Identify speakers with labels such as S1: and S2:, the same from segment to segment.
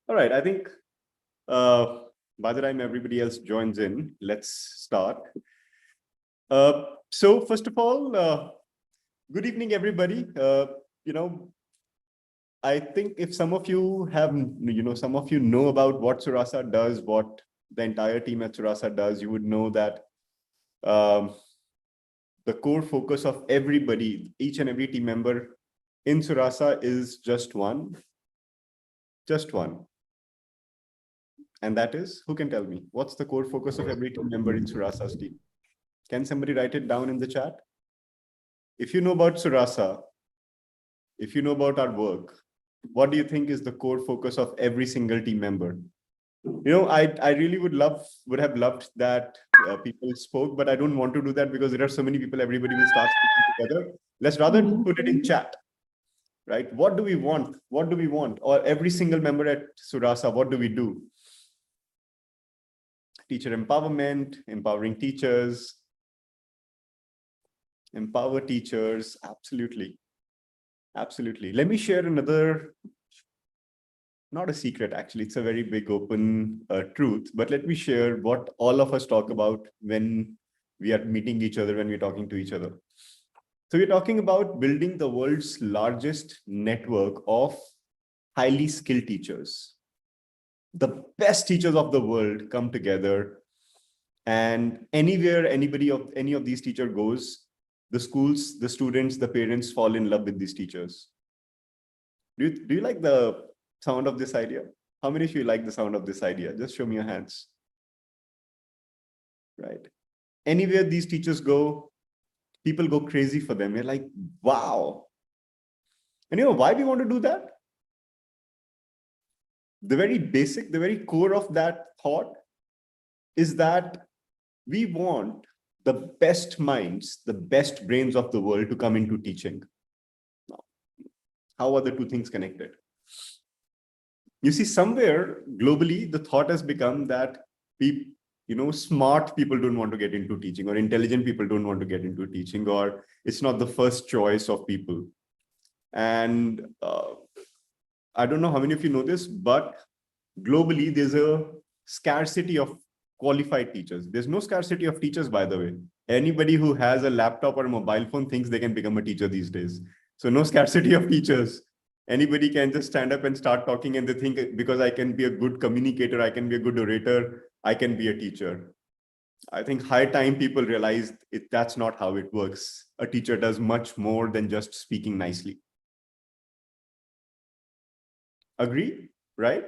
S1: All right, I think uh, by the time everybody else joins in, let's start. So first of all, good evening, everybody. You know, I think if some of you have, some of you know about what Surasa does, what the entire team at Surasa does, you would know that um, the core focus of everybody, each and every team member in Surasa is just one. And that is, who can tell me? What's the core focus of every team member in Surasa's team? Can somebody write it down in the chat? If you know about Surasa, if you know about our work, what do you think is the core focus of every single team member? I really would have loved that people spoke, but I don't want to do that because there are so many people, everybody will start speaking together. Let's rather put it in chat, right? What do we want? What do we want? Or every single member at Surasa, what do we do? Teacher empowerment, empowering teachers, empower teachers. Absolutely. Absolutely. Let me share another, not a secret, actually, it's a very big open truth, but let me share what all of us talk about when we are meeting each other, when we're talking to each other. So we're talking about building the world's largest network of highly skilled teachers. The best teachers of the world come together, and anywhere any of these teachers goes, the schools, the students, the parents fall in love with these teachers. Do you like the sound of this idea? How many of you like the sound of this idea? Just show me your hands. Right. Anywhere these teachers go, people go crazy for them. You're like, wow. And you know why we want to do that? The very basic, the very core of that thought is that we want the best minds, the best brains of the world to come into teaching. Now, how are the two things connected? You see, somewhere globally, the thought has become that smart people don't want to get into teaching, or intelligent people don't want to get into teaching, or it's not the first choice of people. And I don't know how many of you know this, but globally, there's a scarcity of qualified teachers. There's no scarcity of teachers, by the way. Anybody who has a laptop or a mobile phone thinks they can become a teacher these days. So no scarcity of teachers. Anybody can just stand up and start talking, and they think because I can be a good communicator, I can be a good orator, I can be a teacher. I think high time people realize that's not how it works. A teacher does much more than just speaking nicely. Agree, right?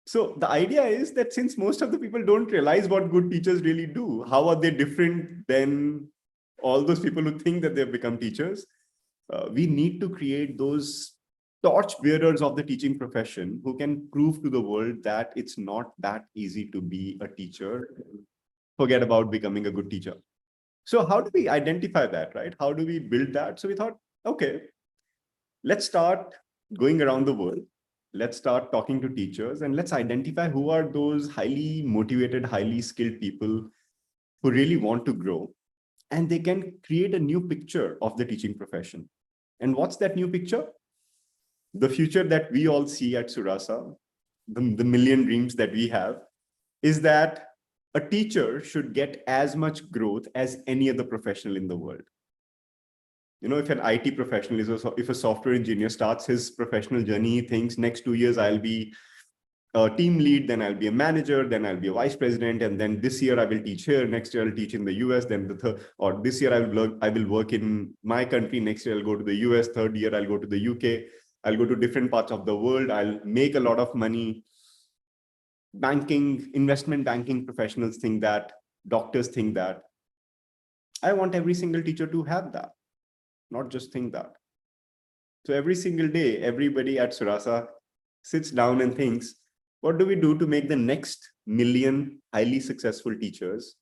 S1: So the idea is that since most of the people don't realize what good teachers really do, how are they different than all those people who think that they've become teachers? We need to create those torch bearers of the teaching profession who can prove to the world that it's not that easy to be a teacher. Forget about becoming a good teacher. So how do we identify that, right? How do we build that? So we thought, okay, let's start going around the world. Let's start talking to teachers, and let's identify who are those highly motivated, highly skilled people who really want to grow, and they can create a new picture of the teaching profession. And what's that new picture? The future that we all see at Surasa, the million dreams that we have, is that a teacher should get as much growth as any other professional in the world. If an IT professional if a software engineer starts his professional journey, he thinks next 2 years I'll be a team lead, then I'll be a manager, then I'll be a vice president, and then this year I will teach here, next year I'll teach in the US, then or this year I will work in my country, next year I'll go to the US, third year I'll go to the UK, I'll go to different parts of the world, I'll make a lot of money. Investment banking professionals think that, doctors think that. I want every single teacher to have that, not just think that. So every single day, everybody at Surasa sits down and thinks, what do we do to make the next million highly successful teachers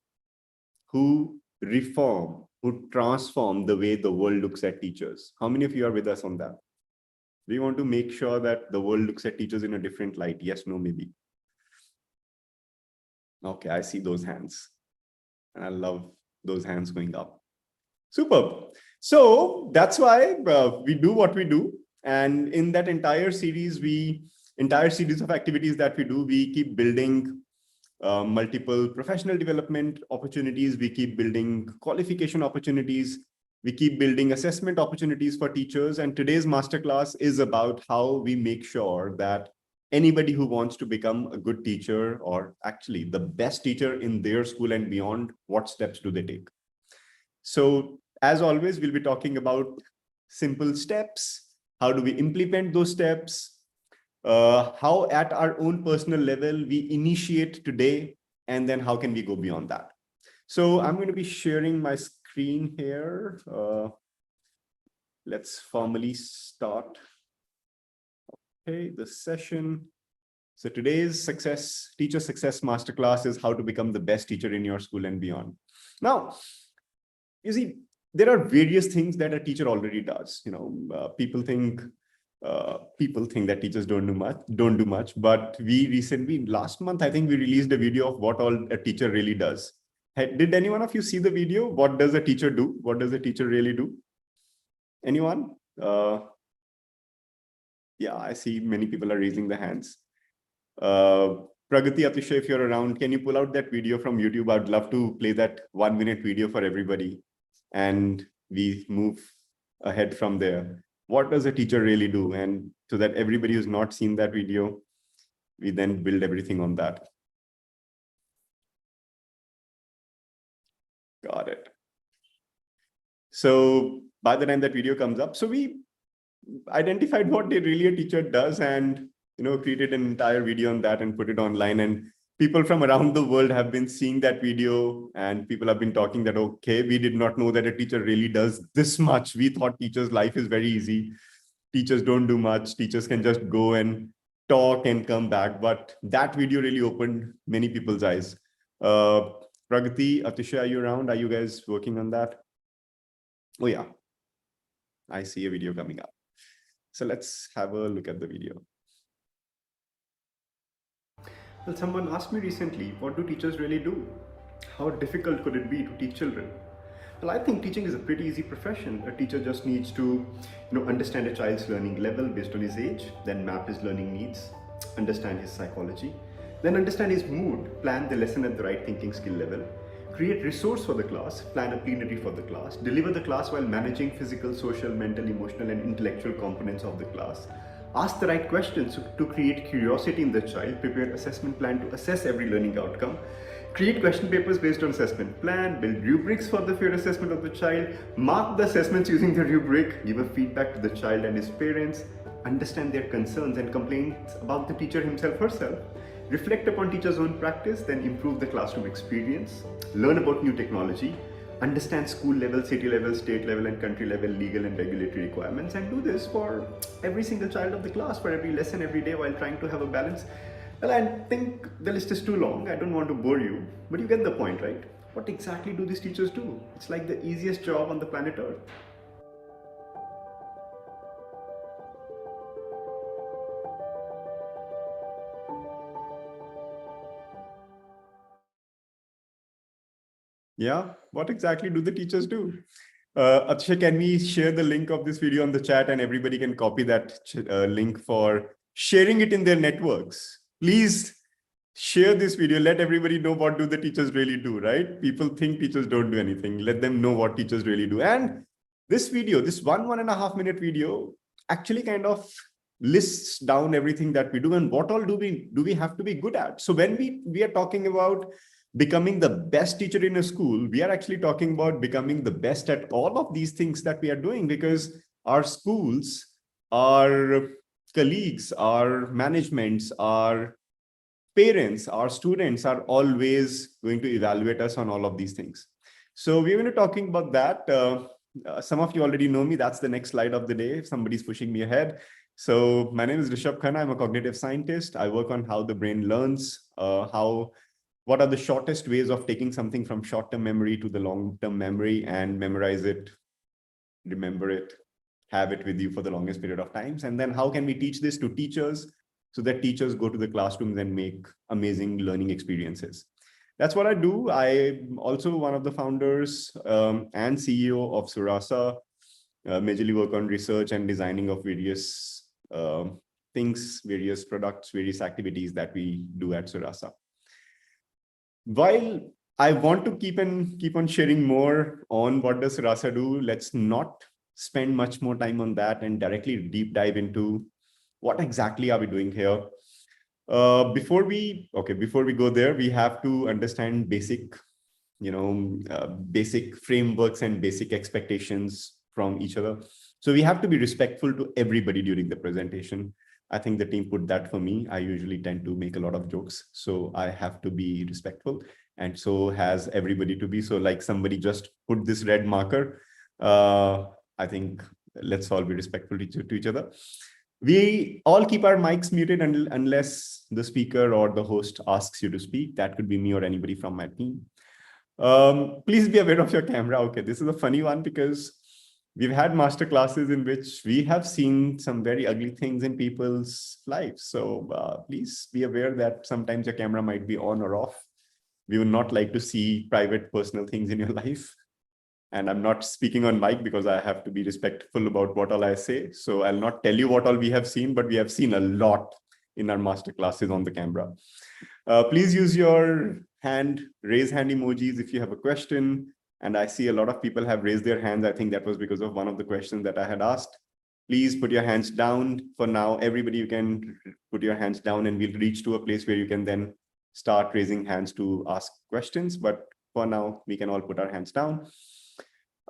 S1: who reform, who transform the way the world looks at teachers? How many of you are with us on that? We want to make sure that the world looks at teachers in a different light. Yes, no, maybe. Okay, I see those hands. And I love those hands going up. Superb. So that's why we do what we do. And in that entire series, we entire series of activities that we do, we keep building multiple professional development opportunities. We keep building qualification opportunities. We keep building assessment opportunities for teachers. And today's masterclass is about how we make sure that anybody who wants to become a good teacher, or actually the best teacher in their school and beyond, what steps do they take? So as always, we'll be talking about simple steps. How do we implement those steps? How at our own personal level we initiate today, and then how can we go beyond that? So I'm going to be sharing my screen here. Let's formally start. Okay, the session. So today's teacher success masterclass is how to become the best teacher in your school and beyond. Now, you see, there are various things that a teacher already does. People think that teachers don't do much. But we recently, last month, I think we released a video of what all a teacher really does. Did any one of you see the video? What does a teacher do? What does a teacher really do? Anyone? Yeah, I see many people are raising their hands. Pragati, Atisha, if you're around, can you pull out that video from YouTube? I'd love to play that 1-minute video for everybody, and we move ahead from there. What does a teacher really do? And so that everybody who's not seen that video, we then build everything on that. Got it. So by the time that video comes up, so we identified what really a teacher does, and created an entire video on that and put it online. And people from around the world have been seeing that video, and people have been talking that, okay, we did not know that a teacher really does this much. We thought teachers' life is very easy. Teachers don't do much. Teachers can just go and talk and come back. But that video really opened many people's eyes. Pragati, Atisha, are you around? Are you guys working on that? Oh yeah, I see a video coming up. So let's have a look at the video. Well, someone asked me recently, what do teachers really do? How difficult could it be to teach children? Well, I think teaching is a pretty easy profession. A teacher just needs to, understand a child's learning level based on his age, then map his learning needs, understand his psychology, then understand his mood, plan the lesson at the right thinking skill level, create resource for the class, plan a plenary for the class, deliver the class while managing physical, social, mental, emotional, and intellectual components of the class, ask the right questions to create curiosity in the child, prepare assessment plan to assess every learning outcome, create question papers based on assessment plan, build rubrics for the fair assessment of the child, mark the assessments using the rubric, give a feedback to the child and his parents, understand their concerns and complaints about the teacher himself herself, reflect upon teacher's own practice, then improve the classroom experience, learn about new technology, understand school level, city level, state level, and country level legal and regulatory requirements, and do this for every single child of the class, for every lesson, every day, while trying to have a balance. Well, I think the list is too long. I don't want to bore you, but you get the point, right? What exactly do these teachers do? It's like the easiest job on the planet Earth. Yeah, what exactly do the teachers do? Akshay, can we share the link of this video on the chat, and everybody can copy that link for sharing it in their networks? Please share this video. Let everybody know what do the teachers really do, right? People think teachers don't do anything. Let them know what teachers really do. And this video, this 1.5 minute video, actually kind of lists down everything that we do and what all do we have to be good at. So when we are talking about becoming the best teacher in a school, we are actually talking about becoming the best at all of these things that we are doing, because our schools, our colleagues, our managements, our parents, our students are always going to evaluate us on all of these things. So we're going to be talking about that. Some of you already know me. That's the next slide of the day. If somebody's pushing me ahead. So my name is Rishabh Khanna. I'm a cognitive scientist. I work on how the brain learns, what are the shortest ways of taking something from short-term memory to the long-term memory and memorize it, remember it, have it with you for the longest period of times. And then how can we teach this to teachers so that teachers go to the classrooms and make amazing learning experiences. That's what I do. I'm also one of the founders and CEO of Surasa, majorly work on research and designing of various things, various products, various activities that we do at Surasa. While I want to keep on sharing more on what does Surasa do, let's not spend much more time on that and directly deep dive into what exactly are we doing here. Before we go there, we have to understand basic basic frameworks and basic expectations from each other. So we have to be respectful to everybody during the presentation. I think the team put that for me. I usually tend to make a lot of jokes, so I have to be respectful, and so has everybody to be. So like somebody just put this red marker. I think let's all be respectful to each other. We all keep our mics muted unless the speaker or the host asks you to speak. That could be me or anybody from my team. Please be aware of your camera. Okay, this is a funny one because we've had master classes in which we have seen some very ugly things in people's lives. So please be aware that sometimes your camera might be on or off. We would not like to see private, personal things in your life. And I'm not speaking on mic because I have to be respectful about what all I say. So I'll not tell you what all we have seen, but we have seen a lot in our master classes on the camera. Please use your raise hand emojis if you have a question. And I see a lot of people have raised their hands. I think that was because of one of the questions that I had asked. Please put your hands down for now. Everybody, you can put your hands down and we'll reach to a place where you can then start raising hands to ask questions. But for now, we can all put our hands down.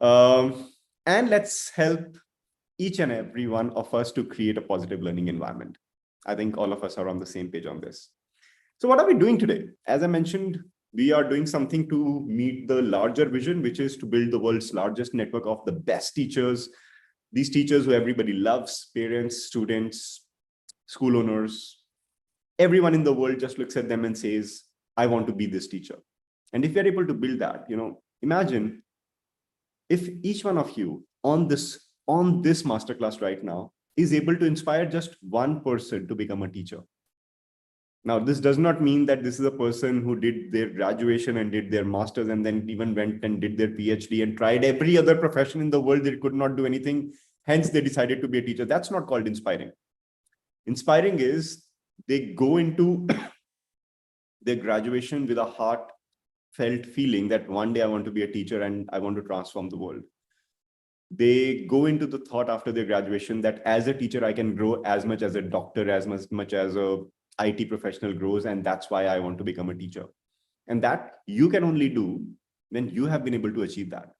S1: And let's help each and every one of us to create a positive learning environment. I think all of us are on the same page on this. So what are we doing today? As I mentioned, we are doing something to meet the larger vision, which is to build the world's largest network of the best teachers. These teachers who everybody loves, parents, students, school owners, everyone in the world just looks at them and says, I want to be this teacher. And if you're able to build that, imagine if each one of you on this masterclass right now is able to inspire just one person to become a teacher. Now, this does not mean that this is a person who did their graduation and did their master's and then even went and did their PhD and tried every other profession in the world. They could not do anything. Hence, they decided to be a teacher. That's not called inspiring. Inspiring is they go into their graduation with a heartfelt feeling that one day I want to be a teacher and I want to transform the world. They go into the thought after their graduation that as a teacher, I can grow as much as a doctor, as much as a IT professional grows, and that's why I want to become a teacher. And that you can only do when you have been able to achieve that.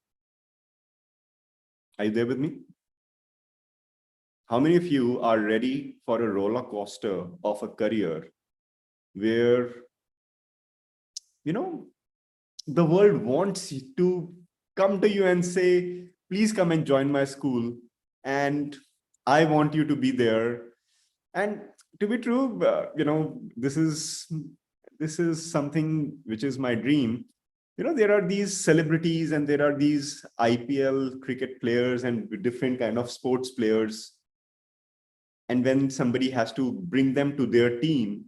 S1: Are you there with me? How many of you are ready for a roller coaster of a career where, the world wants you to come to you and say, please come and join my school, and I want you to be there. And to be true, this is something which is my dream. There are these celebrities and there are these IPL cricket players and different kind of sports players. And when somebody has to bring them to their team,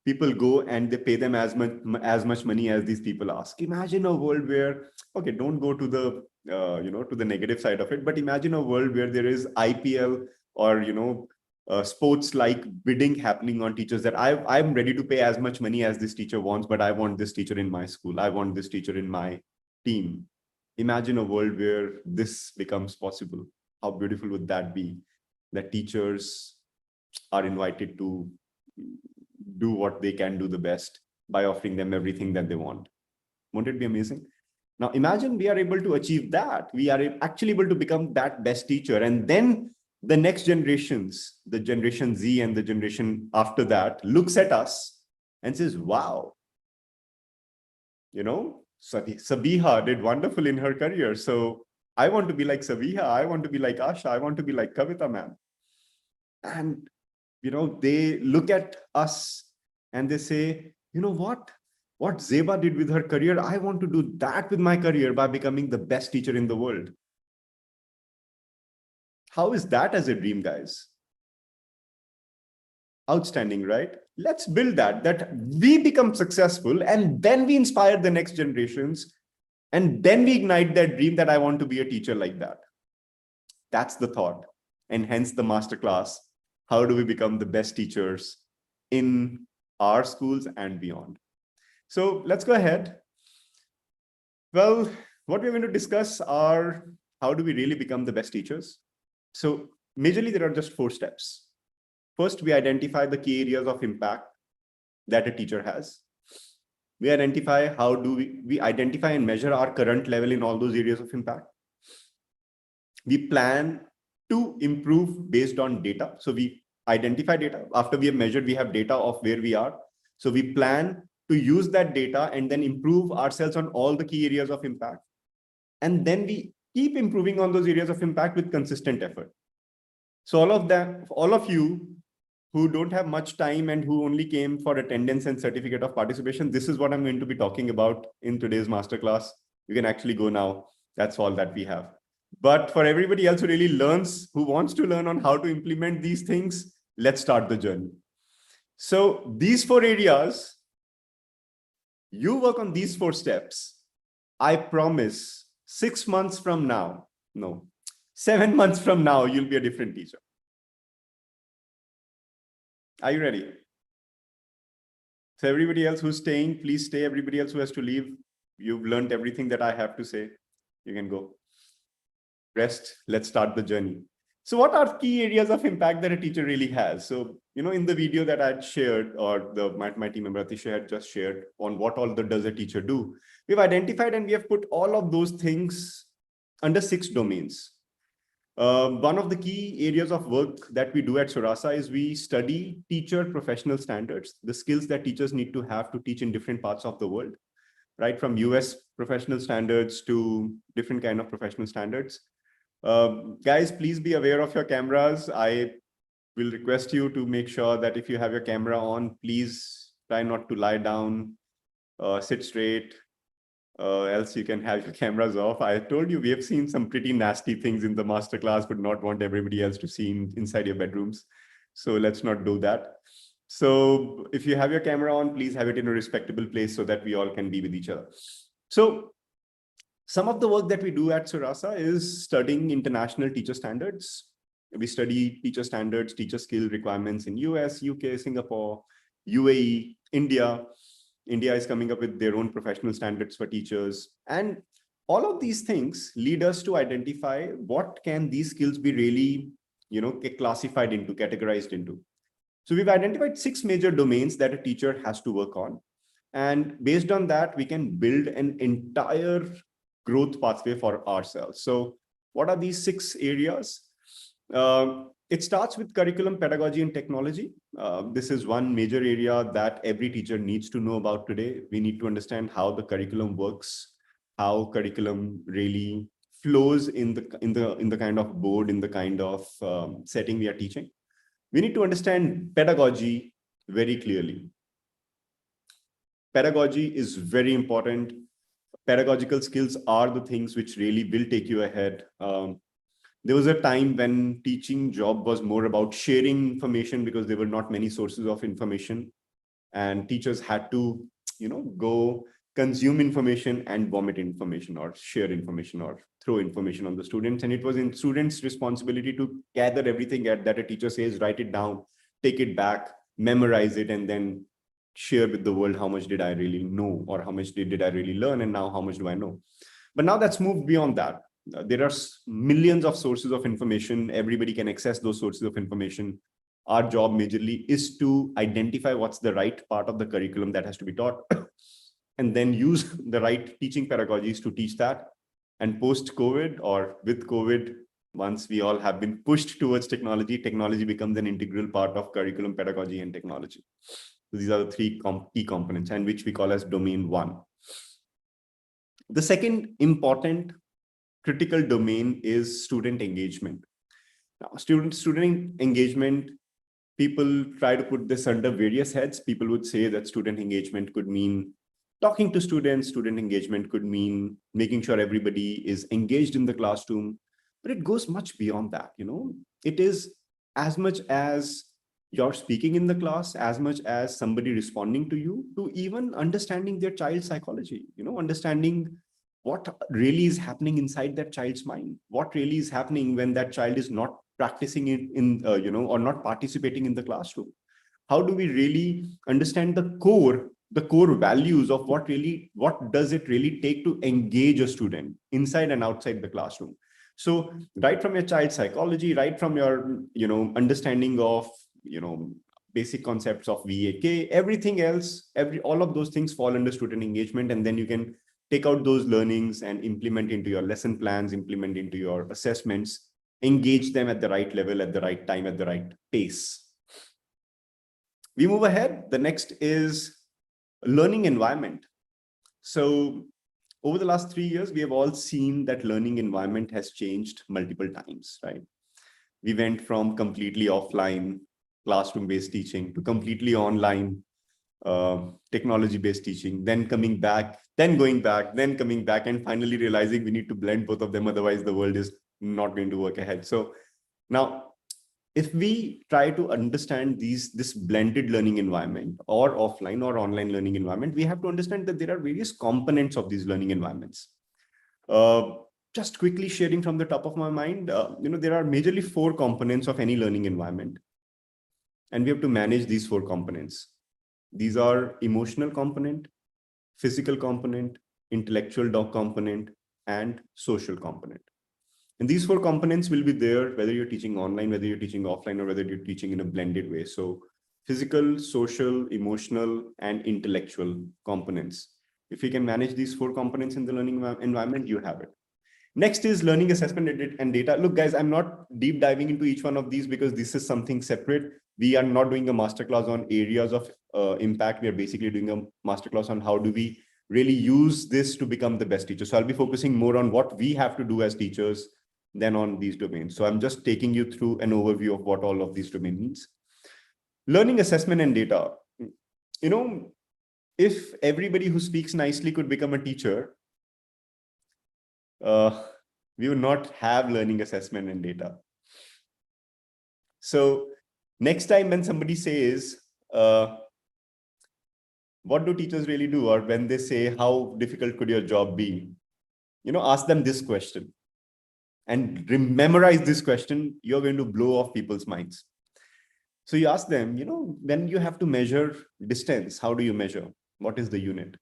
S1: people go and they pay them as much money as these people ask. Imagine a world where, okay, don't go to the to the negative side of it, but imagine a world where there is IPL or sports like bidding happening on teachers, that I'm ready to pay as much money as this teacher wants, but I want this teacher in my school. I want this teacher in my team. Imagine a world where this becomes possible. How beautiful would that be? That teachers are invited to do what they can do the best by offering them everything that they want. Won't it be amazing? Now, imagine we are able to achieve that. We are actually able to become that best teacher. And then the next generations, the generation Z and the generation after that, looks at us and says, wow, Sabiha did wonderful in her career. So I want to be like Sabiha. I want to be like Asha. I want to be like Kavita, ma'am. And, they look at us and they say, what Zeba did with her career, I want to do that with my career by becoming the best teacher in the world. How is that as a dream, guys? Outstanding, right? Let's build that we become successful and then we inspire the next generations and then we ignite that dream that I want to be a teacher like that. That's the thought. And hence the masterclass how do we become the best teachers in our schools and beyond. So let's go ahead. Well, what we're going to discuss are how do we really become the best teachers. So majorly, there are just 4 steps. First, we identify the key areas of impact that a teacher has. We identify how do we identify and measure our current level in all those areas of impact. We plan to improve based on data. So we identify data. After we have measured, we have data of where we are. So we plan to use that data and then improve ourselves on all the key areas of impact. And then we keep improving on those areas of impact with consistent effort. So all of you who don't have much time and who only came for attendance and certificate of participation, this is what I'm going to be talking about in today's masterclass. You can actually go now. That's all that we have. But for everybody else who really learns, who wants to learn on how to implement these things, let's start the journey. So these 4 areas, you work on these 4 steps. I promise 6 months from now, no, 7 months from now, you'll be a different teacher. Are you ready? So everybody else who's staying, please stay. Everybody else who has to leave, you've learned everything that I have to say. You can go. Rest. Let's start the journey. So what are key areas of impact that a teacher really has? So, in the video that I'd shared, or my team member Atisha had just shared on what all does a teacher do, we've identified and we have put all of those things under 6 domains. One of the key areas of work that we do at Surasa is we study teacher professional standards, the skills that teachers need to have to teach in different parts of the world, right? From US professional standards to different kind of professional standards. Guys, please be aware of your cameras. I will request you to make sure that if you have your camera on, please try not to lie down, sit straight, else you can have your cameras off. I told you, we have seen some pretty nasty things in the masterclass, but not want everybody else to see inside your bedrooms. So let's not do that. So if you have your camera on, please have it in a respectable place so that we all can be with each other. So some of the work that we do at Surasa is studying international teacher standards. We study teacher standards, teacher skill requirements in US, UK, Singapore, UAE, India. India is coming up with their own professional standards for teachers. And all of these things lead us to identify what can these skills be really, classified into, categorized into. So we've identified 6 major domains that a teacher has to work on. And based on that, we can build an entire growth pathway for ourselves. So what are these 6 areas? It starts with curriculum, pedagogy, and technology. This is one major area that every teacher needs to know about today. We need to understand how the curriculum works, how curriculum really flows in the kind of board, in the kind of setting we are teaching. We need to understand pedagogy very clearly. Pedagogy is very important. Pedagogical skills are the things which really will take you ahead. There was a time when teaching job was more about sharing information because there were not many sources of information, and teachers had to, go consume information and vomit information or share information or throw information on the students. And it was in students' responsibility to gather everything that a teacher says, write it down, take it back, memorize it, and then share with the world how much did I really know, or how much did I really learn, and now how much do I know. But now that's moved beyond that. There are millions of sources of information. Everybody can access those sources of information. Our job majorly is to identify what's the right part of the curriculum that has to be taught and then use the right teaching pedagogies to teach that. And post-COVID or with COVID, once we all have been pushed towards technology, technology becomes an integral part of curriculum, pedagogy, and technology. So these are the 3 key components, and which we call as domain 1. The second important critical domain is student engagement. Now, student engagement, people try to put this under various heads. People would say that student engagement could mean talking to students. Student engagement could mean making sure everybody is engaged in the classroom. But it goes much beyond that. It is as much as you're speaking in the class, as much as somebody responding to you, to even understanding their child's psychology, understanding what really is happening inside that child's mind, what really is happening when that child is not practicing it in, or not participating in the classroom? How do we really understand the core values of what does it really take to engage a student inside and outside the classroom? So right from your child psychology, right from your, understanding of, basic concepts of VAK, everything else, all of those things fall under student engagement. And then you can take out those learnings and implement into your lesson plans, implement into your assessments, engage them at the right level, at the right time, at the right pace. We move ahead. The next is learning environment. So over the last 3 years, we have all seen that learning environment has changed multiple times, right? We went from completely offline classroom-based teaching to completely online technology-based teaching, then coming back, then going back, then coming back, and finally realizing we need to blend both of them. Otherwise, the world is not going to work ahead. So now, if we try to understand this blended learning environment or offline or online learning environment, we have to understand that there are various components of these learning environments. Just quickly sharing from the top of my mind, there are majorly 4 components of any learning environment. And we have to manage these 4 components. These are emotional component, physical component, intellectual component, and social component. And these 4 components will be there, whether you're teaching online, whether you're teaching offline, or whether you're teaching in a blended way. So physical, social, emotional, and intellectual components. If you can manage these 4 components in the learning environment, you have it. Next is learning assessment and data. Look, guys, I'm not deep diving into each one of these because this is something separate. We are not doing a masterclass on areas of impact. We are basically doing a masterclass on how do we really use this to become the best teacher. So I'll be focusing more on what we have to do as teachers than on these domains. So I'm just taking you through an overview of what all of these domains means. Learning assessment and data. If everybody who speaks nicely could become a teacher, we would not have learning assessment and data. So next time when somebody says, what do teachers really do? Or when they say, how difficult could your job be? Ask them this question. And memorize this question, you're going to blow off people's minds. So you ask them, when you have to measure distance, how do you measure? What is the unit?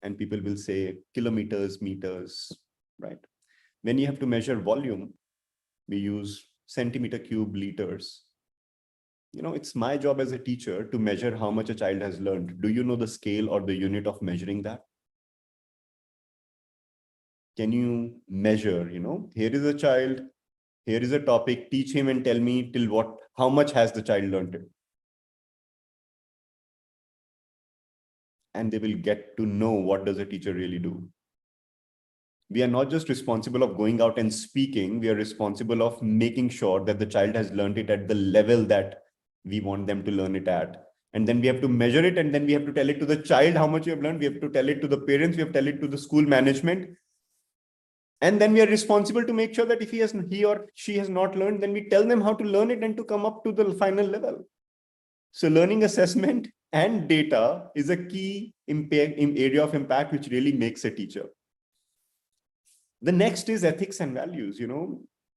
S1: And people will say kilometers, meters, right? When you have to measure volume, we use centimeter cube, liters. It's my job as a teacher to measure how much a child has learned. Do you know the scale or the unit of measuring that? Can you measure, here is a child, here is a topic, teach him and tell me how much has the child learned it? And they will get to know what does a teacher really do. We are not just responsible of going out and speaking, we are responsible of making sure that the child has learned it at the level that we want them to learn it at. And then we have to measure it, and then we have to tell it to the child how much you have learned. We have to tell it to the parents, we have to tell it to the school management. And then we are responsible to make sure that if he or she has not learned, then we tell them how to learn it and to come up to the final level. So learning assessment and data is a key area of impact, which really makes a teacher. The next is ethics and values.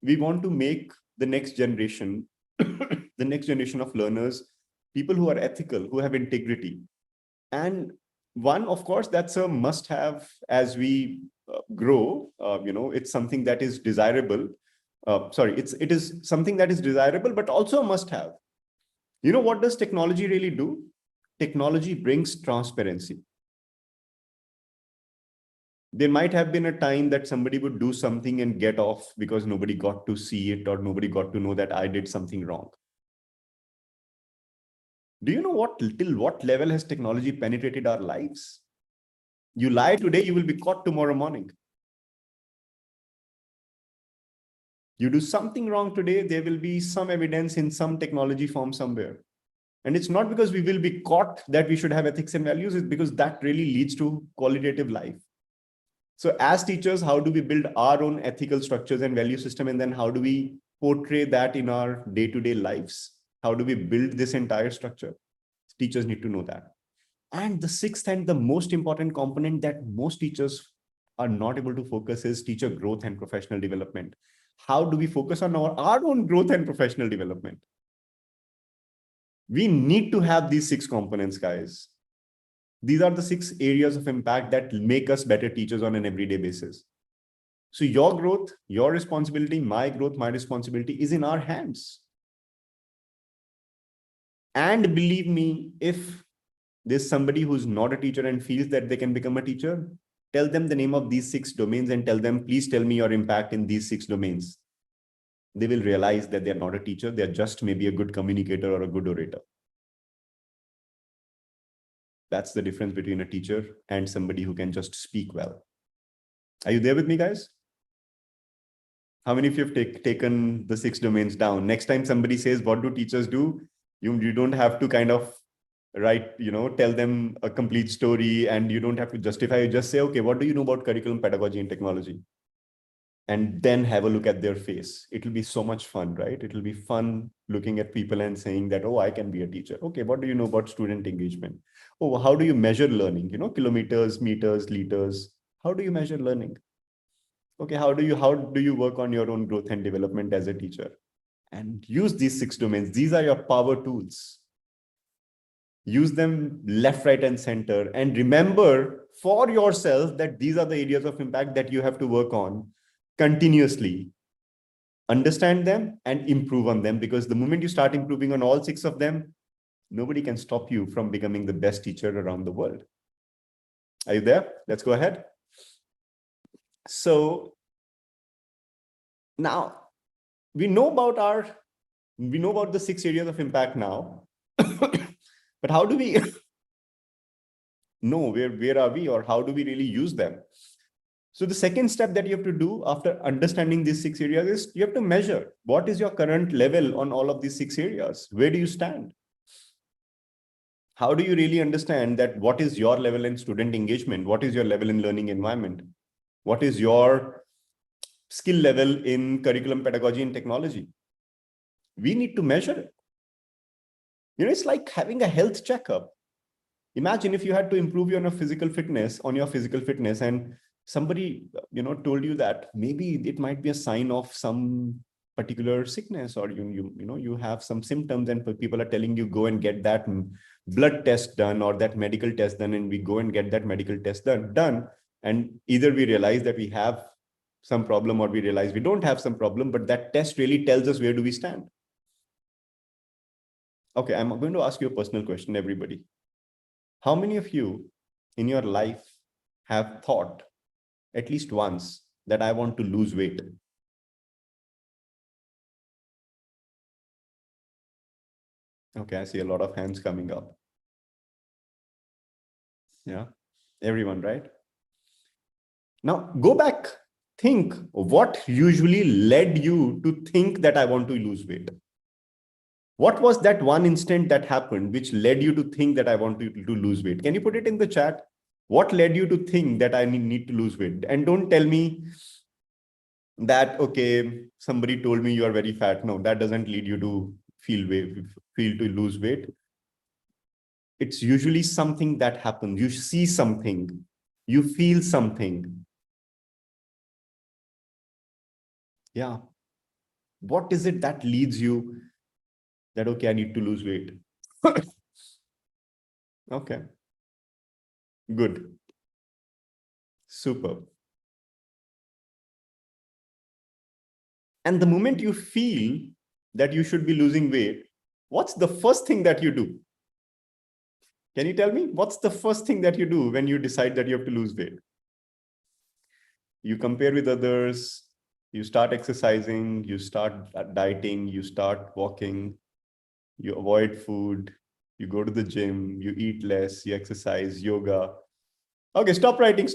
S1: We want to make the next generation, the next generation of learners, people who are ethical, who have integrity. And one, of course, that's a must-have as we grow. It's something that is desirable. It is something that is desirable, but also a must-have. What does technology really do? Technology brings transparency. There might have been a time that somebody would do something and get off because nobody got to see it or nobody got to know that I did something wrong. Do you know till what level has technology penetrated our lives? You lie today, you will be caught tomorrow morning. You do something wrong today, there will be some evidence in some technology form somewhere. And it's not because we will be caught that we should have ethics and values, it's because that really leads to qualitative life. So as teachers, how do we build our own ethical structures and value system? And then how do we portray that in our day-to-day lives? How do we build this entire structure? Teachers need to know that. And the sixth and the most important component that most teachers are not able to focus is teacher growth and professional development. how do we focus on our own growth and professional development? We need to have these 6 components, guys. These are the 6 areas of impact that make us better teachers on an everyday basis. So your growth, your responsibility, my growth, my responsibility is in our hands. And believe me, if there's somebody who's not a teacher and feels that they can become a teacher, tell them the name of these 6 domains and tell them, please tell me your impact in these 6 domains. They will realize that they're not a teacher. They're just maybe a good communicator or a good orator. That's the difference between a teacher and somebody who can just speak well. Are you there with me, guys? How many of you have taken the 6 domains down? Next time somebody says, what do teachers do? You don't have to kind of tell them a complete story, and you don't have to justify. You just say, okay, what do you know about curriculum, pedagogy, and technology? And then have a look at their face. It'll be so much fun, right? It'll be fun looking at people and saying that, oh, I can be a teacher. Okay, what do you know about student engagement? Oh, how do you measure learning? Kilometers, meters, liters. How do you measure learning? Okay, how do you work on your own growth and development as a teacher? And use these 6 domains. These are your power tools. Use them left, right, and center. And remember for yourself that these are the areas of impact that you have to work on continuously. Understand them and improve on them, because the moment you start improving on all 6 of them, nobody can stop you from becoming the best teacher around the world. Are you there? Let's go ahead. So now we know about the 6 areas of impact now. But how do we know where are we, or how do we really use them? So the second step that you have to do after understanding these 6 areas is you have to measure what is your current level on all of these 6 areas. Where do you stand? How do you really understand that what is your level in student engagement? What is your level in learning environment? What is your skill level in curriculum, pedagogy, and technology? We need to measure it. It's like having a health checkup. Imagine if you had to improve your physical fitness, and somebody, told you that maybe it might be a sign of some particular sickness, or you have some symptoms, and people are telling you go and get that blood test done or that medical test done, and we go and get that medical test done. And either we realize that we have some problem, or we realize we don't have some problem, but that test really tells us where do we stand. Okay, I'm going to ask you a personal question, everybody. How many of you in your life have thought at least once that I want to lose weight? Okay, I see a lot of hands coming up. Yeah, everyone, right? Now go back, think what usually led you to think that I want to lose weight. What was that one instant that happened which led you to think that I want to lose weight? Can you put it in the chat? What led you to think that I need to lose weight? And don't tell me that, okay, somebody told me you are very fat. No, that doesn't lead you to feel to lose weight. It's usually something that happens. You see something, you feel something. Yeah. What is it that leads you that, okay, I need to lose weight? Okay. Good. Super. And the moment you feel that you should be losing weight, what's the first thing that you do? Can you tell me what's the first thing that you do when you decide that you have to lose weight? You compare with others, you start exercising, you start dieting, you start walking, you avoid food, you go to the gym, you eat less, you exercise, yoga. Okay, stop writing.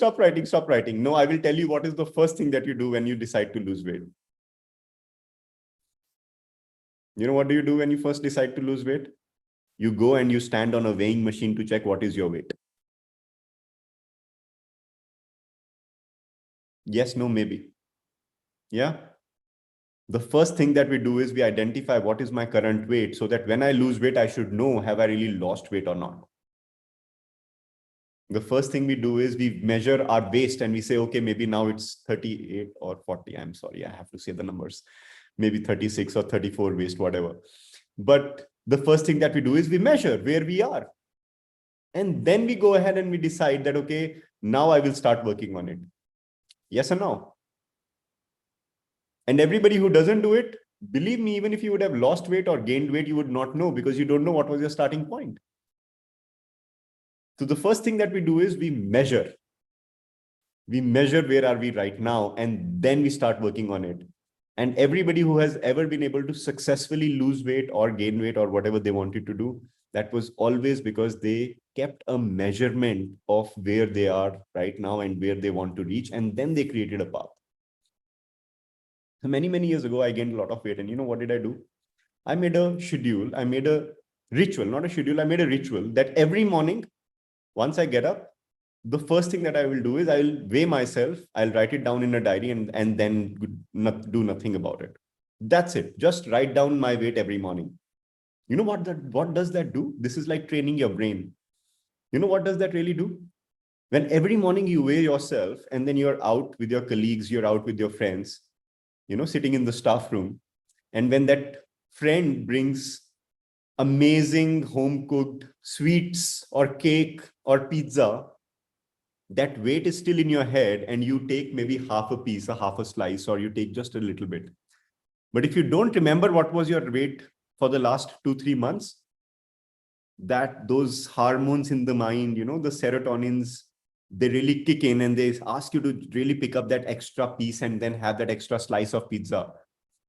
S1: No, I will tell you what is the first thing that you do when you decide to lose weight. You know what do you do when you first decide to lose weight? You go and you stand on a weighing machine to check what is your weight. Yes, no, maybe. Yeah. The first thing that we do is we identify what is my current weight, so that when I lose weight, I should know, have I really lost weight or not? The first thing we do is we measure our waist and we say, okay, maybe now it's 38 or 40. I'm sorry, I have to say the numbers. Maybe 36 or 34 waist, whatever. But the first thing that we do is we measure where we are. And then we go ahead and we decide that, okay, now I will start working on it. Yes or no? And everybody who doesn't do it, believe me, even if you would have lost weight or gained weight, you would not know because you don't know what was your starting point. So the first thing that we do is we measure. We measure where are we right now, and then we start working on it. And everybody who has ever been able to successfully lose weight or gain weight or whatever they wanted to do, that was always because they kept a measurement of where they are right now and where they want to reach. And then they created a path. So many, many years ago, I gained a lot of weight. And you know what did I do? I made a schedule. I made a ritual, not a schedule. I made a ritual that every morning, once I get up, the first thing that I will do is I will weigh myself. I'll write it down in a diary and then do nothing about it. That's it. Just write down my weight every morning. You know what does that do? This is like training your brain. You know what does that really do? When every morning you weigh yourself and then you're out with your colleagues, you're out with your friends, sitting in the staff room. And when that friend brings amazing home cooked sweets or cake or pizza, that weight is still in your head and you take maybe half a piece, half a slice, or you take just a little bit. But if you don't remember what was your weight for the last 2-3 months, that those hormones in the mind, the serotonins, they really kick in and they ask you to really pick up that extra piece and then have that extra slice of pizza.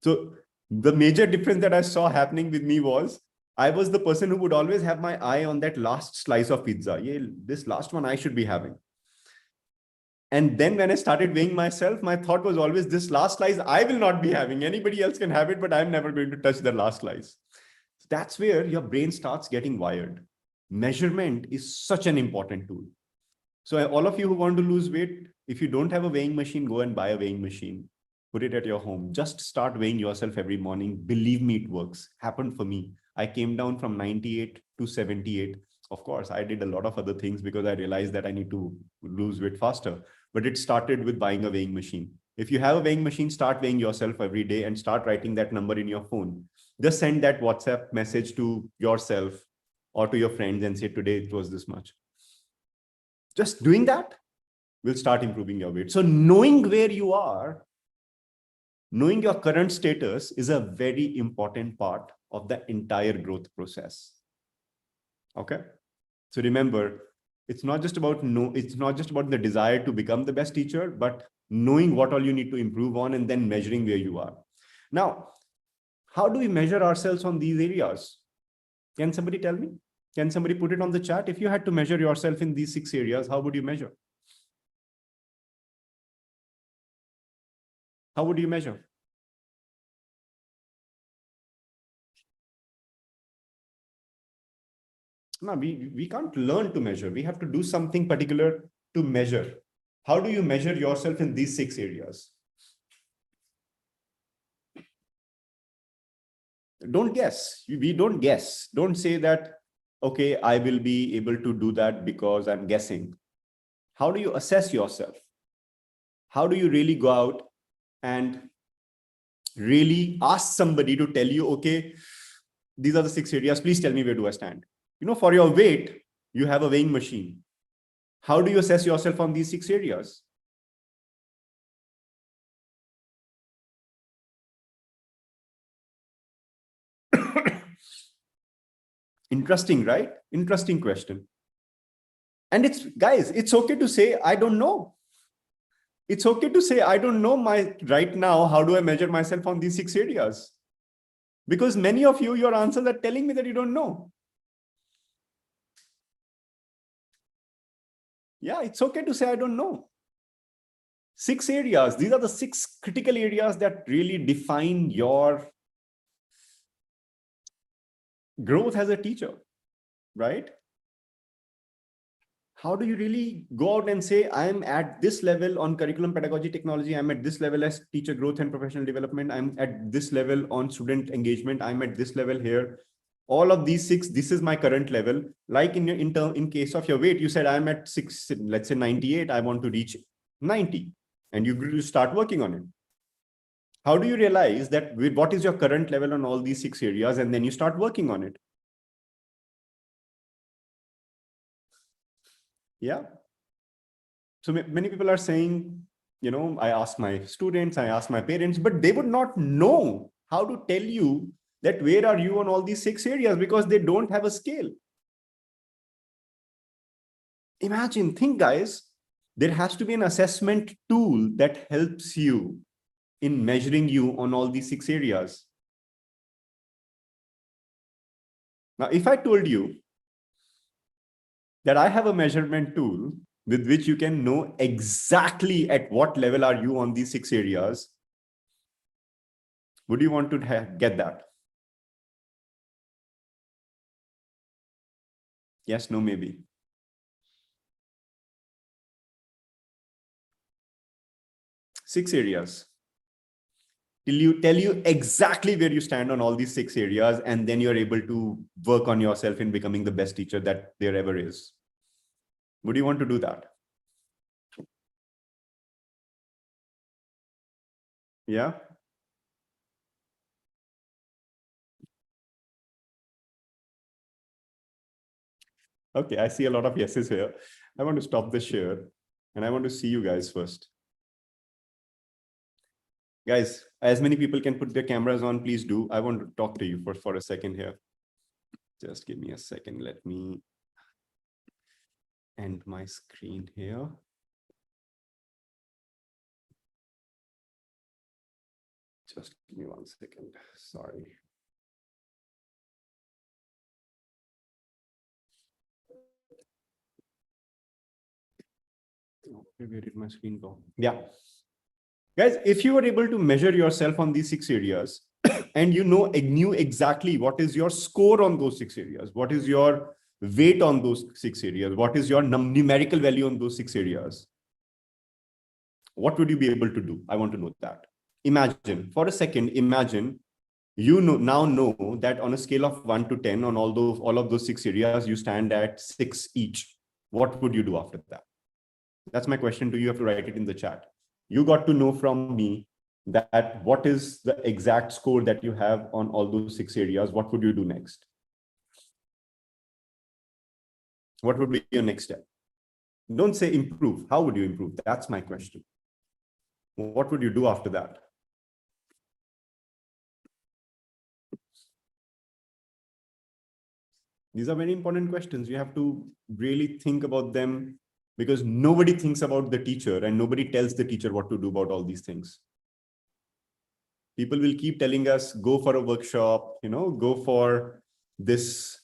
S1: So the major difference that I saw happening with me was I was the person who would always have my eye on that last slice of pizza. Yeah, this last one I should be having. And then when I started weighing myself, my thought was always this last slice, I will not be having. Anybody else can have it, but I'm never going to touch the last slice. That's where your brain starts getting wired. Measurement is such an important tool. So all of you who want to lose weight, if you don't have a weighing machine, go and buy a weighing machine. Put it at your home. Just start weighing yourself every morning. Believe me, it works. Happened for me. I came down from 98 to 78. Of course, I did a lot of other things because I realized that I need to lose weight faster. But it started with buying a weighing machine. If you have a weighing machine, start weighing yourself every day and start writing that number in your phone. Just send that WhatsApp message to yourself or to your friends and say, today it was this much. Just doing that will start improving your weight. So knowing where you are, knowing your current status is a very important part of the entire growth process. Okay. So remember, it's not just about the desire to become the best teacher, but knowing what all you need to improve on and then measuring where you are. Now, how do we measure ourselves on these areas? Can somebody tell me? Can somebody put it on the chat? If you had to measure yourself in these 6 areas, how would you measure? How would you measure? No, we can't learn to measure. We have to do something particular to measure. How do you measure yourself in these 6 areas? Don't guess. We don't guess. Don't say that, okay, I will be able to do that because I'm guessing. How do you assess yourself? How do you really go out and really ask somebody to tell you, okay, these are the 6 areas. Please tell me, where do I stand? For your weight, you have a weighing machine. How do you assess yourself on these 6 areas? Interesting, right? Interesting question. And guys, it's okay to say, I don't know. It's okay to say, I don't know right now, how do I measure myself on these 6 areas? Because many of you, your answers are telling me that you don't know. Yeah, it's okay to say, I don't know. 6 areas. These are the 6 critical areas that really define your growth as a teacher, right? How do you really go out and say, I'm at this level on curriculum, pedagogy, technology. I'm at this level as teacher growth and professional development. I'm at this level on student engagement. I'm at this level here. all of these six, this is my current level. Like in case of your weight, you said I'm at 6, let's say 98, I want to reach 90, and you start working on it. How do you realize that what is your current level on all these 6 areas, and then you start working on it? Yeah. So many people are saying, I ask my students, I ask my parents, but they would not know how to tell you that where are you on all these 6 areas, because they don't have a scale. Imagine, think guys, there has to be an assessment tool that helps you in measuring you on all these 6 areas. Now, if I told you that I have a measurement tool with which you can know exactly at what level are you on these 6 areas, would you want to get that? Yes, no, maybe. Six areas. Tell you exactly where you stand on all these 6 areas, and then you're able to work on yourself in becoming the best teacher that there ever is. Would you want to do that? Yeah. Okay, I see a lot of yeses here. I want to stop the share, and I want to see you guys first. Guys, as many people can put their cameras on, please do. I want to talk to you for a second here. Just give me a second. Let me end my screen here. Just give me 1 second. Sorry. Where did my screen go? Yeah. Guys, if you were able to measure yourself on these 6 areas and knew exactly what is your score on those 6 areas, what is your weight on those 6 areas, what is your numerical value on those 6 areas, what would you be able to do? I want to know that. Imagine, for a second, imagine now know that on a scale of 1 to 10 on all of those 6 areas, you stand at 6 each. What would you do after that? That's my question to you. You have to write it in the chat. You got to know from me that what is the exact score that you have on all those 6 areas. What would you do next? What would be your next step? Don't say improve. How would you improve? That's my question. What would you do after that? These are very important questions. You have to really think about them, because nobody thinks about the teacher and nobody tells the teacher what to do about all these things. People will keep telling us, go for a workshop, go for this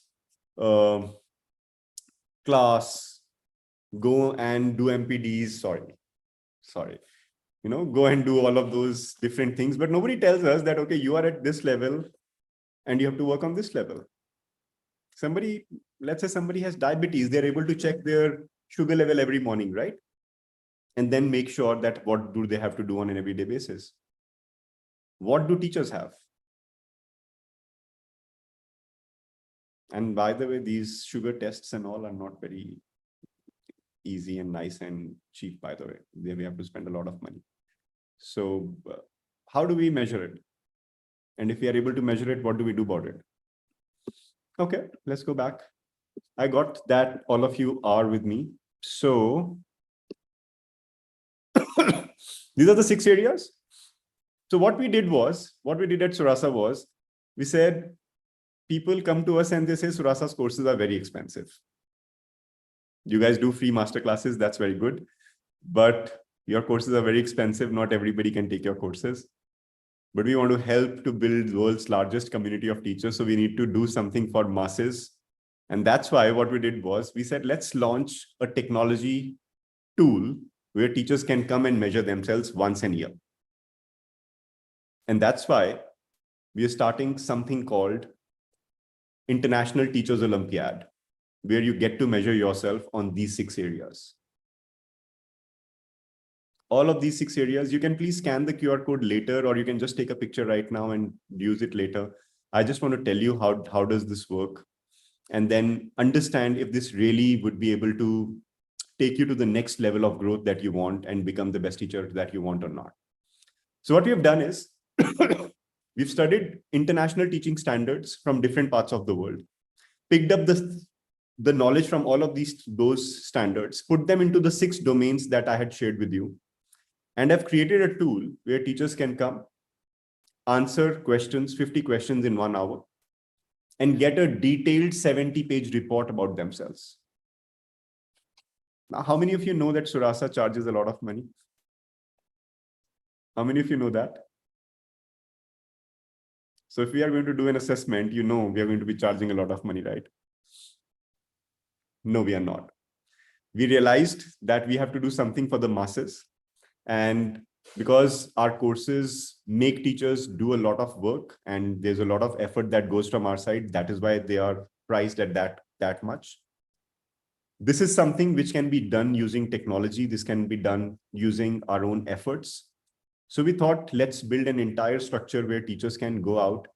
S1: class, go and do MPDs. Sorry. Go and do all of those different things. But nobody tells us that, okay, you are at this level and you have to work on this level. Let's say somebody has diabetes, they're able to check their sugar level every morning, right? And then make sure that what do they have to do on an everyday basis. What do teachers have? And by the way, these sugar tests and all are not very easy and nice and cheap, by the way. We have to spend a lot of money. So how do we measure it? And if we are able to measure it, what do we do about it? Okay, let's go back. I got that all of you are with me. So these are the 6 areas. So what we did at Surasa was, we said, people come to us and they say, Surasa's courses are very expensive. You guys do free masterclasses, that's very good. But your courses are very expensive. Not everybody can take your courses. But we want to help to build the world's largest community of teachers. So we need to do something for masses. And that's why what we did was, we said, let's launch a technology tool where teachers can come and measure themselves once a year. And that's why we are starting something called International Teachers Olympiad, where you get to measure yourself on these 6 areas. All of these 6 areas, you can please scan the QR code later, or you can just take a picture right now and use it later. I just want to tell you how does this work, and then understand if this really would be able to take you to the next level of growth that you want and become the best teacher that you want or not. So what we have done is we've studied international teaching standards from different parts of the world, picked up the knowledge from all of those standards, put them into the 6 domains that I had shared with you, and I've created a tool where teachers can come, answer questions, 50 questions in 1 hour, and get a detailed 70-page report about themselves. Now, how many of you know that Surasa charges a lot of money? How many of you know that? So if we are going to do an assessment, we are going to be charging a lot of money, right? No, we are not. We realized that we have to do something for the masses. And because our courses make teachers do a lot of work and there's a lot of effort that goes from our side, that is why they are priced at that much. This is something which can be done using technology. This can be done using our own efforts. So we thought, let's build an entire structure where teachers can go out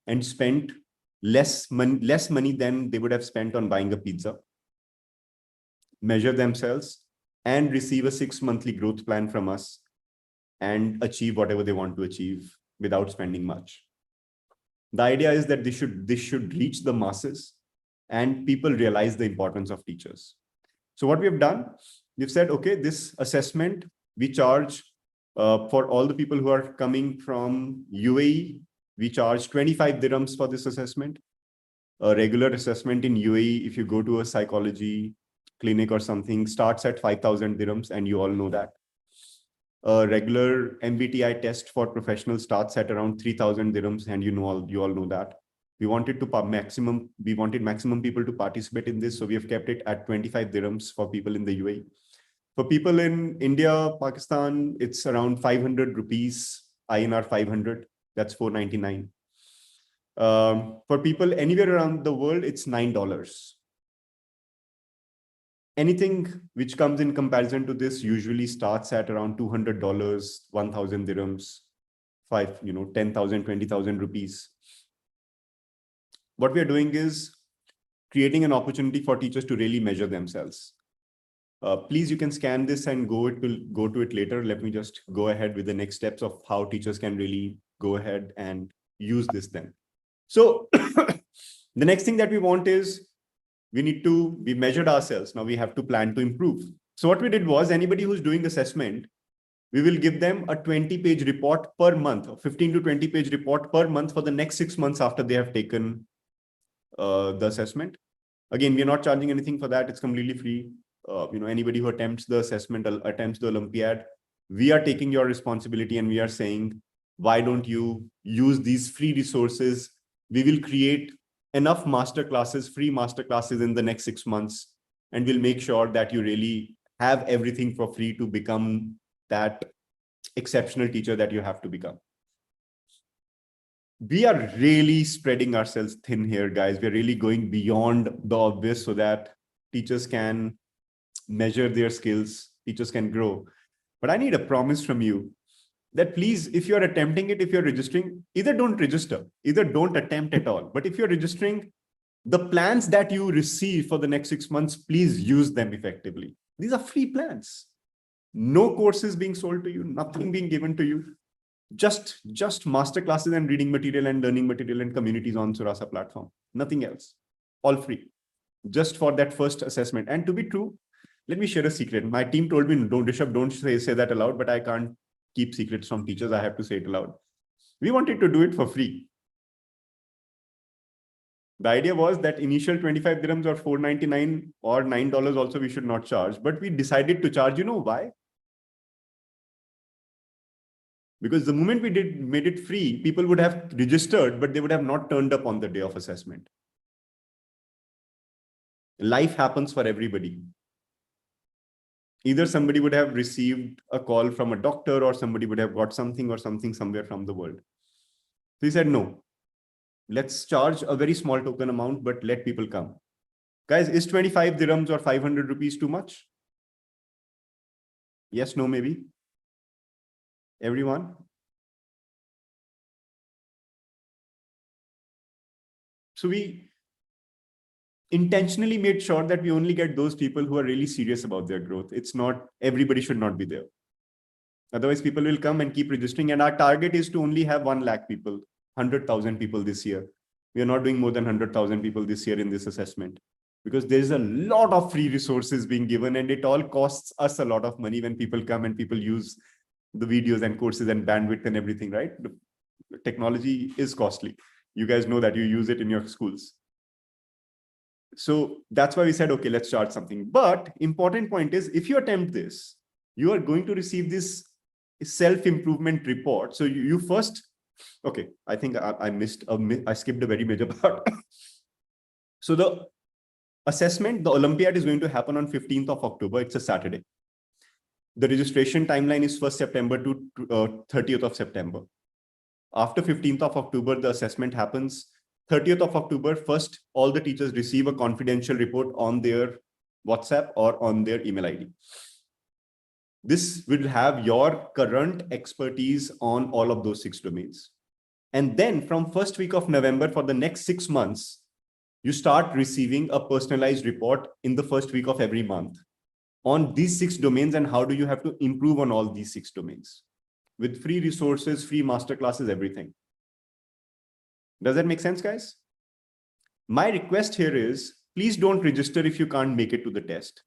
S1: and spend less money than they would have spent on buying a pizza, measure themselves, and receive a 6-monthly growth plan from us and achieve whatever they want to achieve without spending much. The idea is that this should reach the masses and people realize the importance of teachers. So what we have done, we've said, okay, this assessment, we charge for all the people who are coming from UAE, we charge 25 dirhams for this assessment. A regular assessment in UAE, if you go to a psychology clinic or something, starts at 5,000 dirhams, and you all know that. A regular MBTI test for professionals starts at around 3,000 dirhams, and you all know that. We wanted maximum people to participate in this, so we have kept it at 25 dirhams for people in the UAE. For people in India, Pakistan, it's around 500 rupees, INR 500. That's 499. For people anywhere around the world, it's $9. Anything which comes in comparison to this usually starts at around $200, 1,000 dirhams, 10,000, 20,000 rupees. What we are doing is creating an opportunity for teachers to really measure themselves. Please, you can scan this and go to it later. Let me just go ahead with the next steps of how teachers can really go ahead and use this then. So the next thing that we want is we measured ourselves. Now we have to plan to improve. So what we did was, anybody who's doing assessment, we will give them a 20-page report per month, a 15 to 20-page report per month for the next 6 months after they have taken the assessment. Again, we're not charging anything for that. It's completely free. Anybody who attempts the assessment, attempts the Olympiad, we are taking your responsibility and we are saying, why don't you use these free resources? We will create enough masterclasses, free masterclasses in the next 6 months, and we'll make sure that you really have everything for free to become that exceptional teacher that you have to become. We are really spreading ourselves thin here, guys. We're really going beyond the obvious so that teachers can measure their skills, teachers can grow. But I need a promise from you that please, if you're attempting it, if you're registering, either don't register, either don't attempt at all. But if you're registering, the plans that you receive for the next 6 months, please use them effectively. These are free plans. No courses being sold to you, nothing being given to you. Just masterclasses and reading material and learning material and communities on Surasa platform. Nothing else. All free. Just for that first assessment. And to be true, let me share a secret. My team told me, Rishabh, don't say that aloud, but I can't keep secrets from teachers. I have to say it aloud. We wanted to do it for free. The idea was that initial 25 dirhams or 499 or $9 also we should not charge, but we decided to charge. You know why? Because the moment we made it free, people would have registered, but they would have not turned up on the day of assessment. Life happens for everybody. Either somebody would have received a call from a doctor, or somebody would have got something somewhere from the world. So he said, no, let's charge a very small token amount, but let people come. Guys, is 25 dirhams or 500 rupees too much? Yes, no, maybe. Everyone? So we intentionally made sure that we only get those people who are really serious about their growth. It's not, everybody should not be there. Otherwise, people will come and keep registering. And our target is to only have 1 lakh people, 100,000 people this year. We are not doing more than 100,000 people this year in this assessment, because there's a lot of free resources being given, and it all costs us a lot of money when people come and people use the videos and courses and bandwidth and everything, right? The technology is costly. You guys know that, you use it in your schools. So that's why we said, okay, let's start something. But important point is, if you attempt this, you are going to receive this self-improvement report. So you first, okay, I think I skipped a very major part. So the assessment, the Olympiad is going to happen on 15th of October. It's a Saturday. The registration timeline is 1st September to 30th of September. After 15th of October, the assessment happens. 30th of October, first, all the teachers receive a confidential report on their WhatsApp or on their email ID. This will have your current expertise on all of those 6 domains. And then from first week of November, for the next 6 months, you start receiving a personalized report in the first week of every month on these 6 domains and how do you have to improve on all these 6 domains with free resources, free masterclasses, everything. Does that make sense, guys? My request here is, please don't register if you can't make it to the test.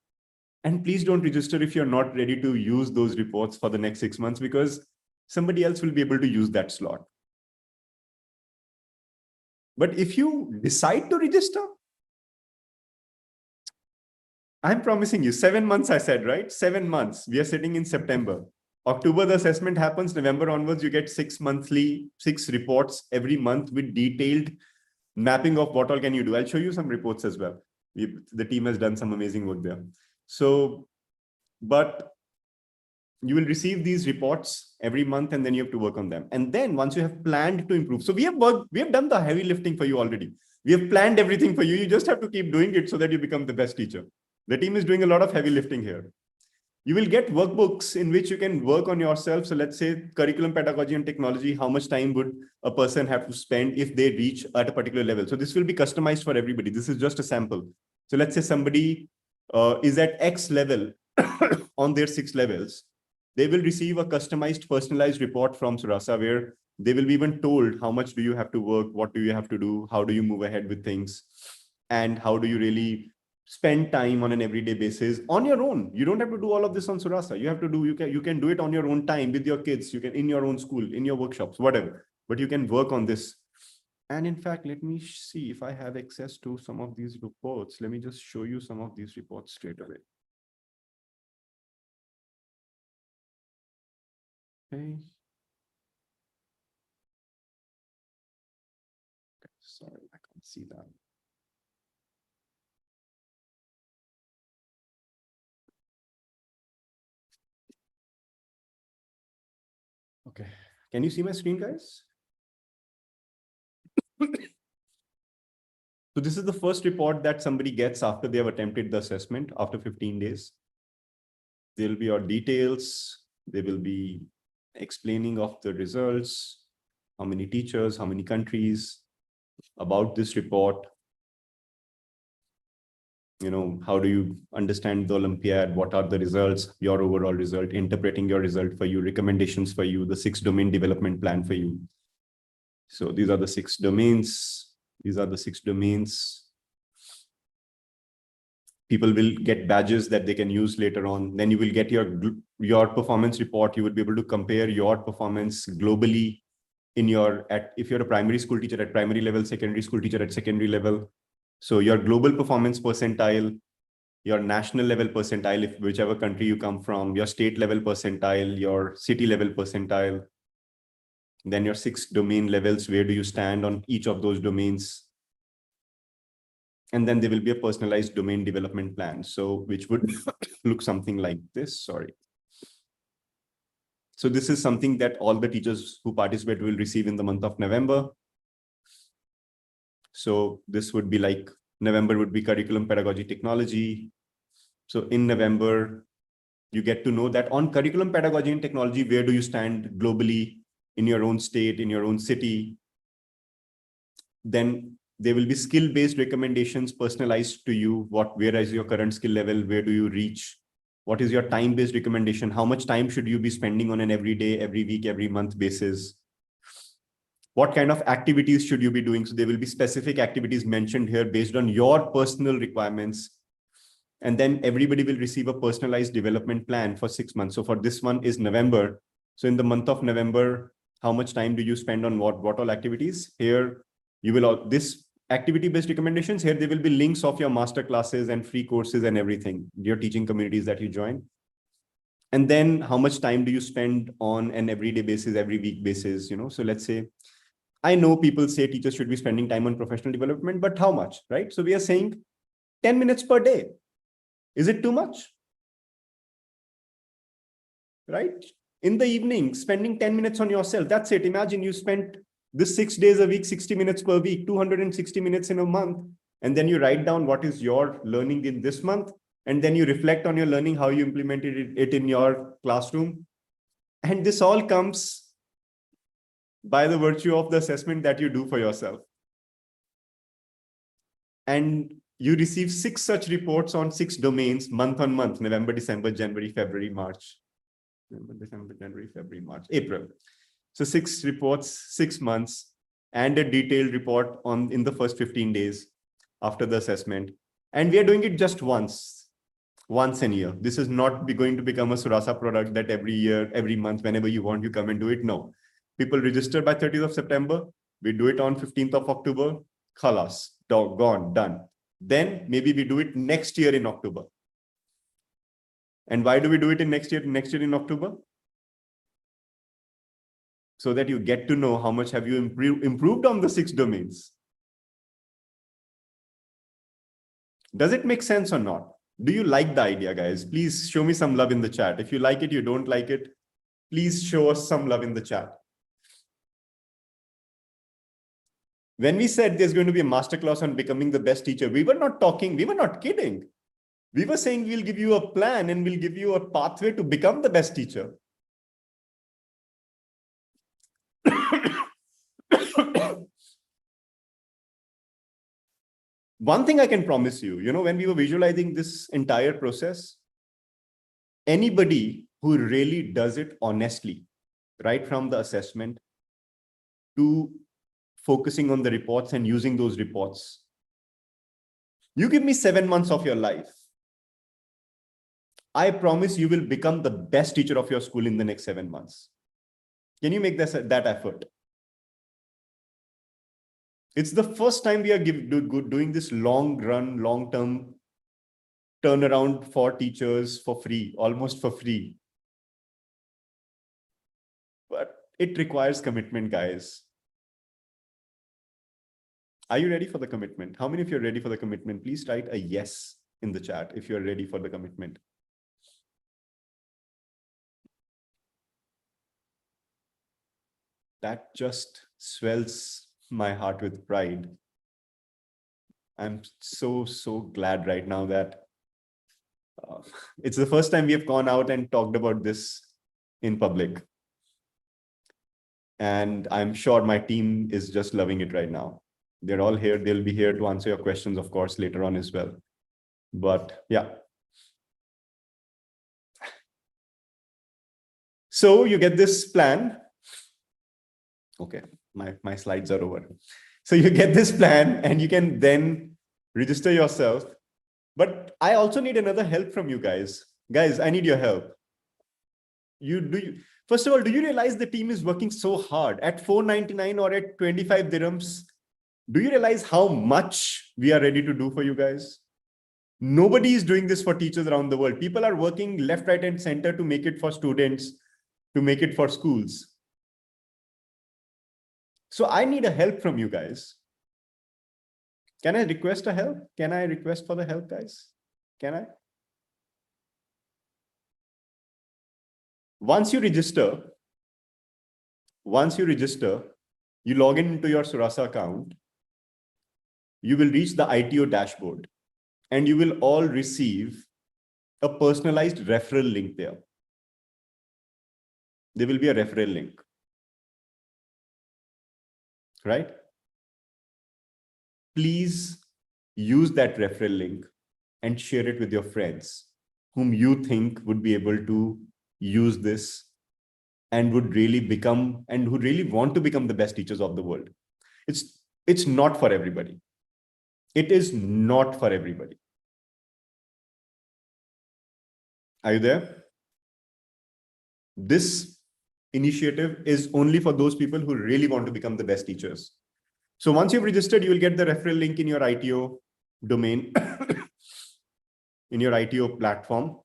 S1: And please don't register if you're not ready to use those reports for the next 6 months, because somebody else will be able to use that slot. But if you decide to register, I'm promising you 7 months, I said, right? 7 months. We are sitting in September. October, the assessment happens. November onwards, you get 6 reports every month with detailed mapping of what all can you do. I'll show you some reports as well. The team has done some amazing work there. So, but you will receive these reports every month, and then you have to work on them. And then once you have planned to improve, so we have done the heavy lifting for you already. We have planned everything for you. You just have to keep doing it so that you become the best teacher. The team is doing a lot of heavy lifting here. You will get workbooks in which you can work on yourself. So let's say curriculum, pedagogy, and technology, how much time would a person have to spend if they reach at a particular level? So this will be customized for everybody. This is just a sample. So let's say somebody is at X level on their 6 levels. They will receive a customized, personalized report from Surasa, where they will be even told how much do you have to work, what do you have to do, how do you move ahead with things, and how do you really spend time on an everyday basis on your own. You don't have to do all of this on Surasa. You can do it on your own time with your kids. You can, in your own school, in your workshops, whatever, but you can work on this. And in fact, let me see if I have access to some of these reports. Let me just show you some of these reports straight away. Okay. Sorry, I can't see that. Okay. Can you see my screen, guys? So this is the first report that somebody gets after they have attempted the assessment after 15 days. There will be your details. There will be explaining of the results, how many teachers, how many countries, about this report. You know, how do you understand the Olympiad? What are the results, your overall result, interpreting your result for you, recommendations for you, the 6 domain development plan for you. So these are the 6 domains. These are the 6 domains. People will get badges that they can use later on. Then you will get your performance report. You will be able to compare your performance globally in if you're a primary school teacher at primary level, secondary school teacher at secondary level. So your global performance percentile, your national level percentile, if whichever country you come from, your state level percentile, your city level percentile, then your 6 domain levels, where do you stand on each of those domains? And then there will be a personalized domain development plan. So which would look something like this, sorry. So this is something that all the teachers who participate will receive in the month of November. So this would be like, November would be curriculum, pedagogy, technology. So in November, you get to know that on curriculum, pedagogy, and technology, where do you stand globally, in your own state, in your own city. Then There will be skill-based recommendations personalized to you. Where is your current skill level? Where do you reach? What is your time-based recommendation? How much time should you be spending on an every day, every week, every month basis? What kind of activities should you be doing? So there will be specific activities mentioned here based on your personal requirements. And then everybody will receive a personalized development plan for 6 months. So for this one is November. So in the month of November, how much time do you spend on what all activities? Here, you will all, this activity-based recommendations, here there will be links of your master classes and free courses and everything, your teaching communities that you join. And then how much time do you spend on an everyday basis, every week basis, So let's say, I know people say teachers should be spending time on professional development, but how much, right? So we are saying 10 minutes per day. Is it too much? Right? In the evening, spending 10 minutes on yourself. That's it. Imagine you spent this 6 days a week, 60 minutes per week, 260 minutes in a month. And then you write down what is your learning in this month. And then you reflect on your learning, how you implemented it in your classroom. And this all comes by the virtue of the assessment that you do for yourself. And you receive 6 such reports on 6 domains, month on month, November, December, January, February, March. November, December, January, February, March, April. So 6 reports, 6 months, and a detailed report in the first 15 days after the assessment. And we are doing it just once a year. This is not going to become a Surasa product that every year, every month, whenever you want, you come and do it. No. People register by 30th of September. We do it on 15th of October. Khalas, gone, done. Then maybe we do it next year in October. And why do we do it in next year in October? So that you get to know how much have you improved on the 6 domains. Does it make sense or not? Do you like the idea, guys? Please show me some love in the chat. If you like it, you don't like it, please show us some love in the chat. When we said there's going to be a masterclass on becoming the best teacher, we were not kidding. We were saying we'll give you a plan and we'll give you a pathway to become the best teacher. One thing I can promise you, when we were visualizing this entire process, anybody who really does it honestly, right from the assessment to focusing on the reports and using those reports, you give me 7 months of your life, I promise you will become the best teacher of your school in the next 7 months. Can you make that effort? It's the first time we are doing this long-term turnaround for teachers for free, almost for free. But it requires commitment, guys. Are you ready for the commitment? How many of you are ready for the commitment? Please write a yes in the chat if you're ready for the commitment. That just swells my heart with pride. I'm so glad right now that it's the first time we have gone out and talked about this in public. And I'm sure my team is just loving it right now. They're all here. They'll be here to answer your questions, of course, later on as well. But yeah. So you get this plan. Okay, my slides are over. So you get this plan and you can then register yourself. But I also need another help from you guys. Guys, I need your help. First of all, do you realize the team is working so hard at 499 or at 25 dirhams? Do you realize how much we are ready to do for you guys? Nobody is doing this for teachers around the world. People are working left, right, and center to make it for students, to make it for schools. So I need a help from you guys. Can I request a help? Can I request for the help, guys? Can I? Once you register, you log into your Surasa account, you will reach the ITO dashboard and you will all receive a personalized referral link there. There will be a referral link, right? please use that referral link and share it with your friends whom you think would be able to use this and would really become and who really want to become the best teachers of the world. It's not for everybody. It is not for everybody. Are you there? This initiative is only for those people who really want to become the best teachers. So once you've registered, you will get the referral link in your ITO domain, in your ITO platform.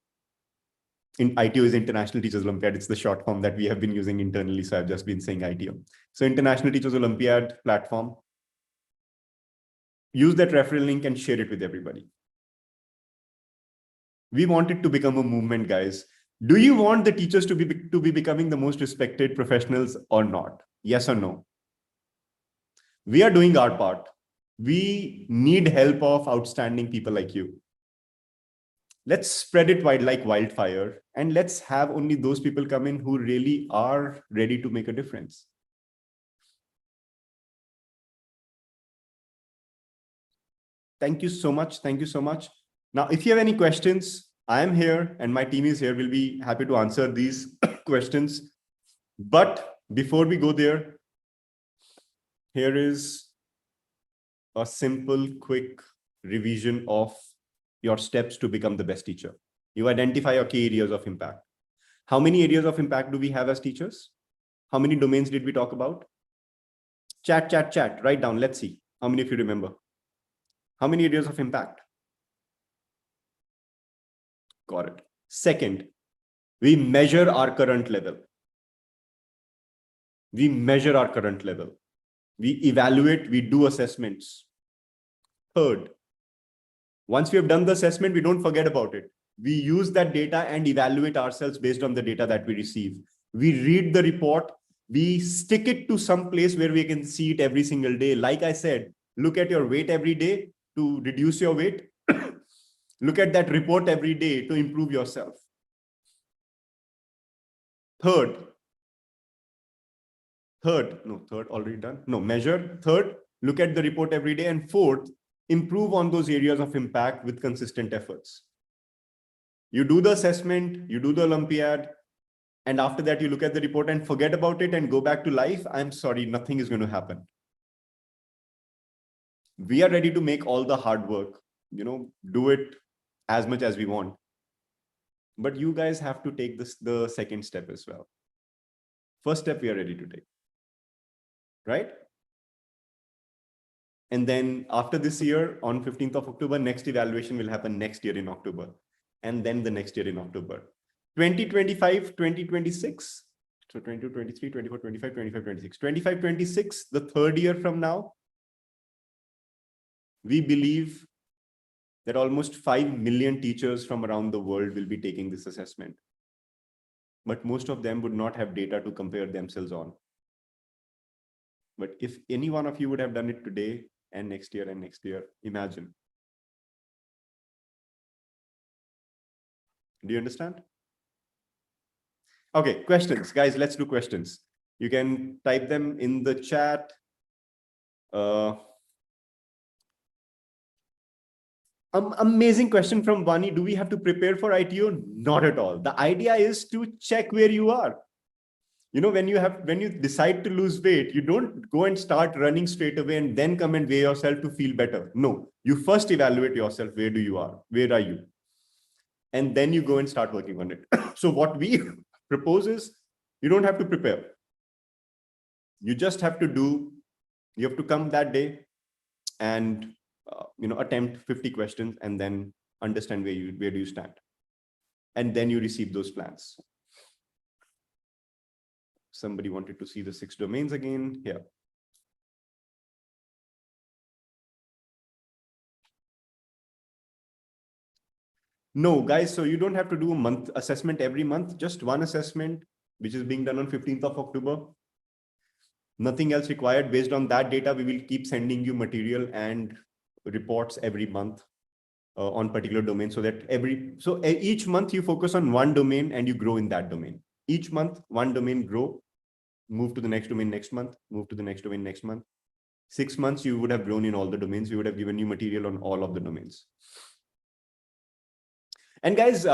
S1: In ITO is International Teachers Olympiad. It's the short form that we have been using internally. So I've just been saying ITO. So International Teachers Olympiad platform. Use that referral link and share it with everybody. We want it to become a movement, guys. Do you want the teachers to be becoming the most respected professionals or not? Yes or no? We are doing our part. We need help of outstanding people like you. Let's spread it wide like wildfire, and let's have only those people come in who really are ready to make a difference. Thank you so much. Thank you so much. Now, if you have any questions, I am here and my team is here. We'll be happy to answer these questions. But before we go there, here is a simple, quick revision of your steps to become the best teacher. You identify your key areas of impact. How many areas of impact do we have as teachers? How many domains did we talk about? Chat. Write down. Let's see. How many of you remember? How many areas of impact? Got it. Second, we measure our current level. We measure our current level. We evaluate, we do assessments. Third, once we have done the assessment, we don't forget about it. We use that data and evaluate ourselves based on the data that we receive. We read the report, we stick it to some place where we can see it every single day. Like I said, look at your weight every day to reduce your weight. Look at that report every day to improve yourself. Third, already done. No, measure. Third, look at the report every day. And fourth, improve on those areas of impact with consistent efforts. You do the assessment, you do the Olympiad, and after that, you look at the report and forget about it and go back to life. I'm sorry, nothing is going to happen. We are ready to make all the hard work, do it as much as we want. But you guys have to take the second step as well. First step, we are ready to take. Right? And then after this year, on 15th of October, next evaluation will happen next year in October. And then the next year in October. 2025, 2026. So 22, 23, 24, 25, 25, 26. 25, 26, the third year from now, we believe that almost 5 million teachers from around the world will be taking this assessment. But most of them would not have data to compare themselves on. But if any one of you would have done it today and next year, imagine. Do you understand? Okay, questions. Guys, let's do questions. You can type them in the chat. Amazing question from Vani. Do we have to prepare for ITO? Not at all. The idea is to check where you are. When you decide to lose weight, you don't go and start running straight away and then come and weigh yourself to feel better. No, you first evaluate yourself. Where are you? And then you go and start working on it. So what we propose is you don't have to prepare. You just have to you have to come that day and attempt 50 questions and then understand where do you stand. And then you receive those plans. Somebody wanted to see the 6 domains again. Here. No, guys, so you don't have to do a month assessment every month, just one assessment, which is being done on 15th of October. Nothing else required. Based on that data, we will keep sending you material and reports every month on particular domains, so that each month you focus on one domain and you grow in that domain. Each month, one domain grow, move to the next domain next month, move to the next domain next month. 6 months, you would have grown in all the domains. We would have given you material on all of the domains. And guys,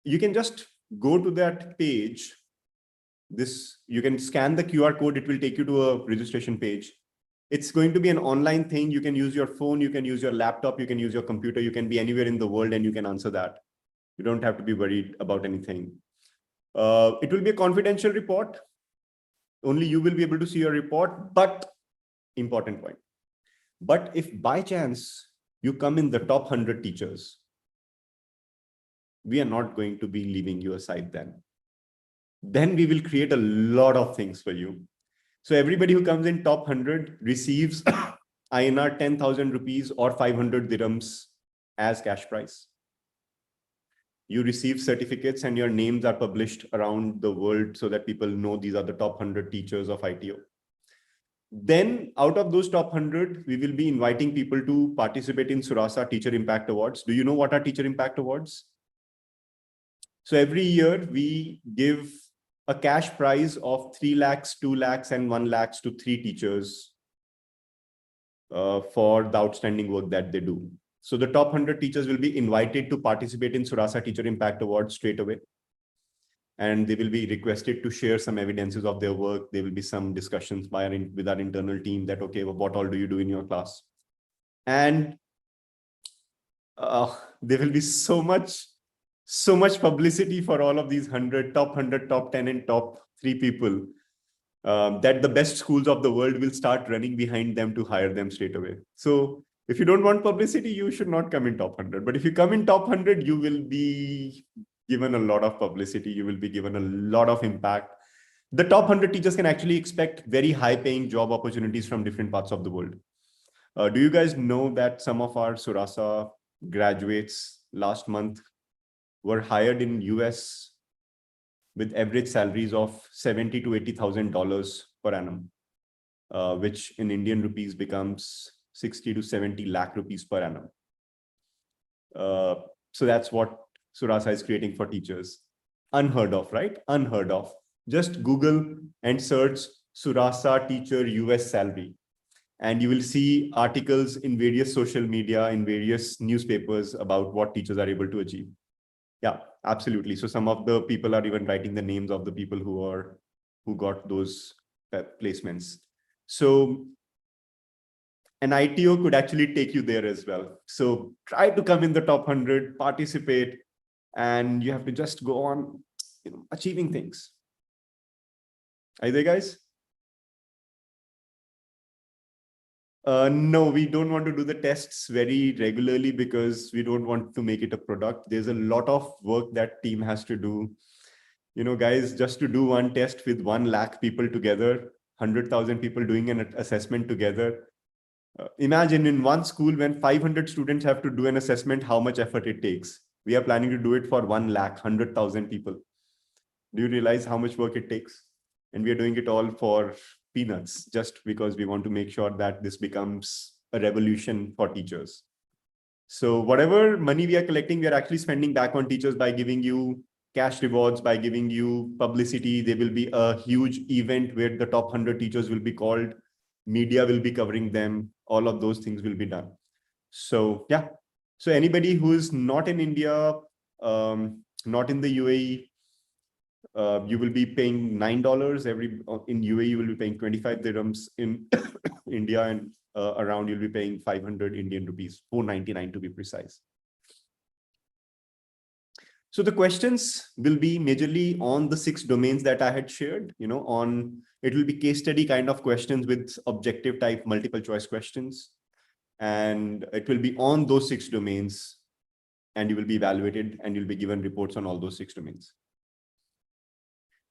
S1: you can just go to that page. You can scan the QR code. It will take you to a registration page. It's going to be an online thing. You can use your phone, you can use your laptop, you can use your computer, you can be anywhere in the world and you can answer that. You don't have to be worried about anything. It will be a confidential report. Only you will be able to see your report, but important point. But if by chance you come in the top 100 teachers, we are not going to be leaving you aside then. Then we will create a lot of things for you. So everybody who comes in top 100 receives INR 10,000 rupees or 500 dirhams as cash prize. You receive certificates and your names are published around the world so that people know these are the top 100 teachers of ITO. Then out of those top 100, we will be inviting people to participate in Suraasa Teacher Impact Awards. Do you know what are Teacher Impact Awards? So every year we give a cash prize of 3 lakhs, 2 lakhs, and 1 lakhs to 3 teachers for the outstanding work that they do. So the top 100 teachers will be invited to participate in Suraasa Teacher Impact Awards straight away. And they will be requested to share some evidences of their work. There will be some discussions with our internal team that, okay, well, what all do you do in your class? And there will be so much publicity for all of these top 100, top 10, and top 3 people that the best schools of the world will start running behind them to hire them straight away. So if you don't want publicity, you should not come in top 100. But if you come in top 100, you will be given a lot of publicity. You will be given a lot of impact. The top 100 teachers can actually expect very high paying job opportunities from different parts of the world. Do you guys know that some of our Suraasa graduates last month were hired in US with average salaries of $70,000 to $80,000 per annum, which in Indian rupees becomes 60 to 70 lakh rupees per annum. So that's what Suraasa is creating for teachers. Unheard of, right? Unheard of. Just Google and search Suraasa teacher US salary. And you will see articles in various social media, in various newspapers about what teachers are able to achieve. Yeah, absolutely. So some of the people are even writing the names of the people who got those placements. So an ITO could actually take you there as well. So try to come in the top 100, participate, and you have to just go on, achieving things. Are you there, guys? No, we don't want to do the tests very regularly because we don't want to make it a product. There's a lot of work that team has to do. Guys, just to do one test with 1 lakh people together, 100,000 people doing an assessment together. Imagine in one school when 500 students have to do an assessment, how much effort it takes. We are planning to do it for 1 lakh, 100,000 people. Do you realize how much work it takes? And we are doing it all for peanuts, just because we want to make sure that this becomes a revolution for teachers. So whatever money we are collecting, we are actually spending back on teachers by giving you cash rewards, by giving you publicity. There will be a huge event where the top 100 teachers will be called. Media will be covering them. All of those things will be done. So yeah. So anybody who is not in India, not in the UAE, you will be paying $9 in UAE. You will be paying 25 dirhams. In India and around, you'll be paying 500 Indian rupees, 499 to be precise. So the questions will be majorly on the 6 domains that I had shared. It will be case study kind of questions with objective type multiple choice questions, and it will be on those 6 domains, and you will be evaluated and you'll be given reports on all those 6 domains.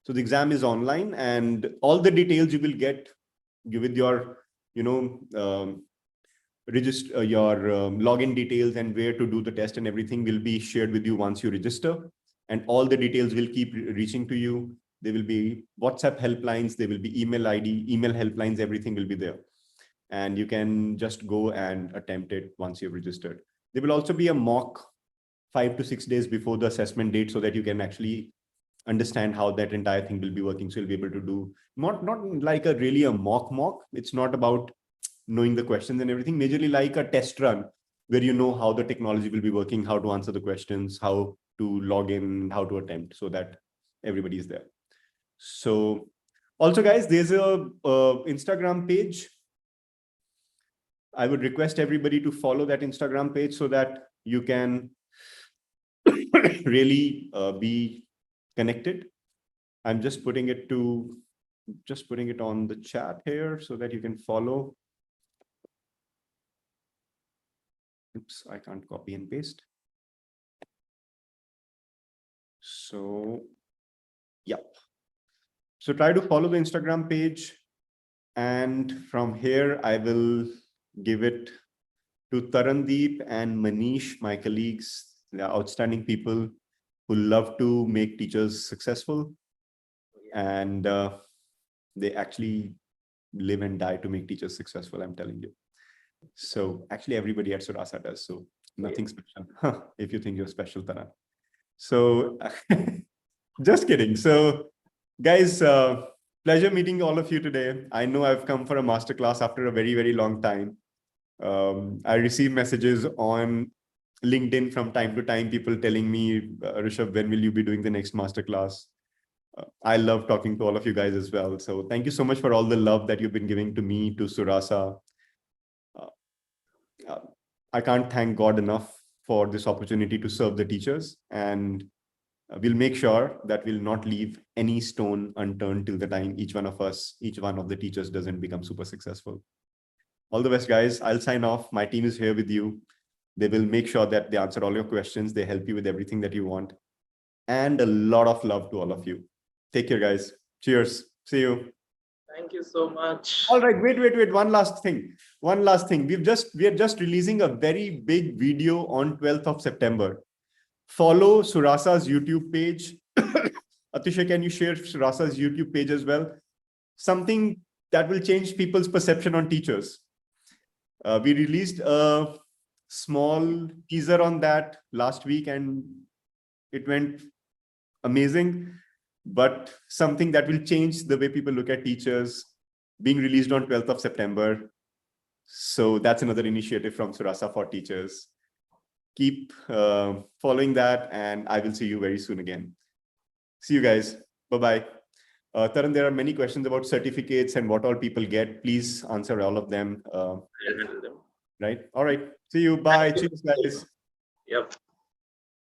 S1: So the exam is online, and all the details you will get with your, register your login details and where to do the test and everything will be shared with you once you register. And all the details will keep reaching to you. There will be WhatsApp helplines, there will be email ID, email helplines, everything will be there. And you can just go and attempt it once you've registered. There will also be a mock 5 to 6 days before the assessment date so that you can actually understand how that entire thing will be working. So you'll be able to do not like really a mock. It's not about knowing the questions and everything, majorly like a test run where you know how the technology will be working, how to answer the questions, how to log in, how to attempt, so that everybody is there. So also, guys, there's a Instagram page. I would request everybody to follow that Instagram page so that you can really be connected. I'm just putting it on the chat here so that you can follow. Oops, I can't copy and paste. So, yeah. So try to follow the Instagram page. And from here, I will give it to Tarandeep and Manish, my colleagues. They are outstanding people who love to make teachers successful. And they actually live and die to make teachers successful, I'm telling you. So actually everybody at Suraasa does, so nothing special. If you think you're special, Taran. So just kidding. So guys, pleasure meeting all of you today. I know I've come for a masterclass after a very, very long time. I receive messages on LinkedIn from time to time, people telling me, Rishabh, when will you be doing the next masterclass? I love talking to all of you guys as well. So thank you so much for all the love that you've been giving to me, to Surasa. I can't thank God enough for this opportunity to serve the teachers, and we'll make sure that we'll not leave any stone unturned till the time each one of the teachers doesn't become super successful. All the best, guys. I'll sign off. My team is here with you. They will make sure that they answer all your questions. They help you with everything that you want. And a lot of love to all of you. Take care, guys. Cheers. See you.
S2: Thank you so much.
S1: All right, wait. One last thing. We are just releasing a very big video on 12th of September. Follow Surasa's YouTube page. Atisha, can you share Surasa's YouTube page as well? Something that will change people's perception on teachers. We released a small teaser on that last week and it went amazing, but something that will change the way people look at teachers, being released on 12th of September. So that's another initiative from Surasa for teachers. Keep following that, and I will see you very soon again. See you guys. Bye-bye. Taran, there are many questions about certificates and what all people get. Please answer all of them.
S2: I'll handle them.
S1: Right. All right. See you. Bye. Cheers, guys.
S2: Yep.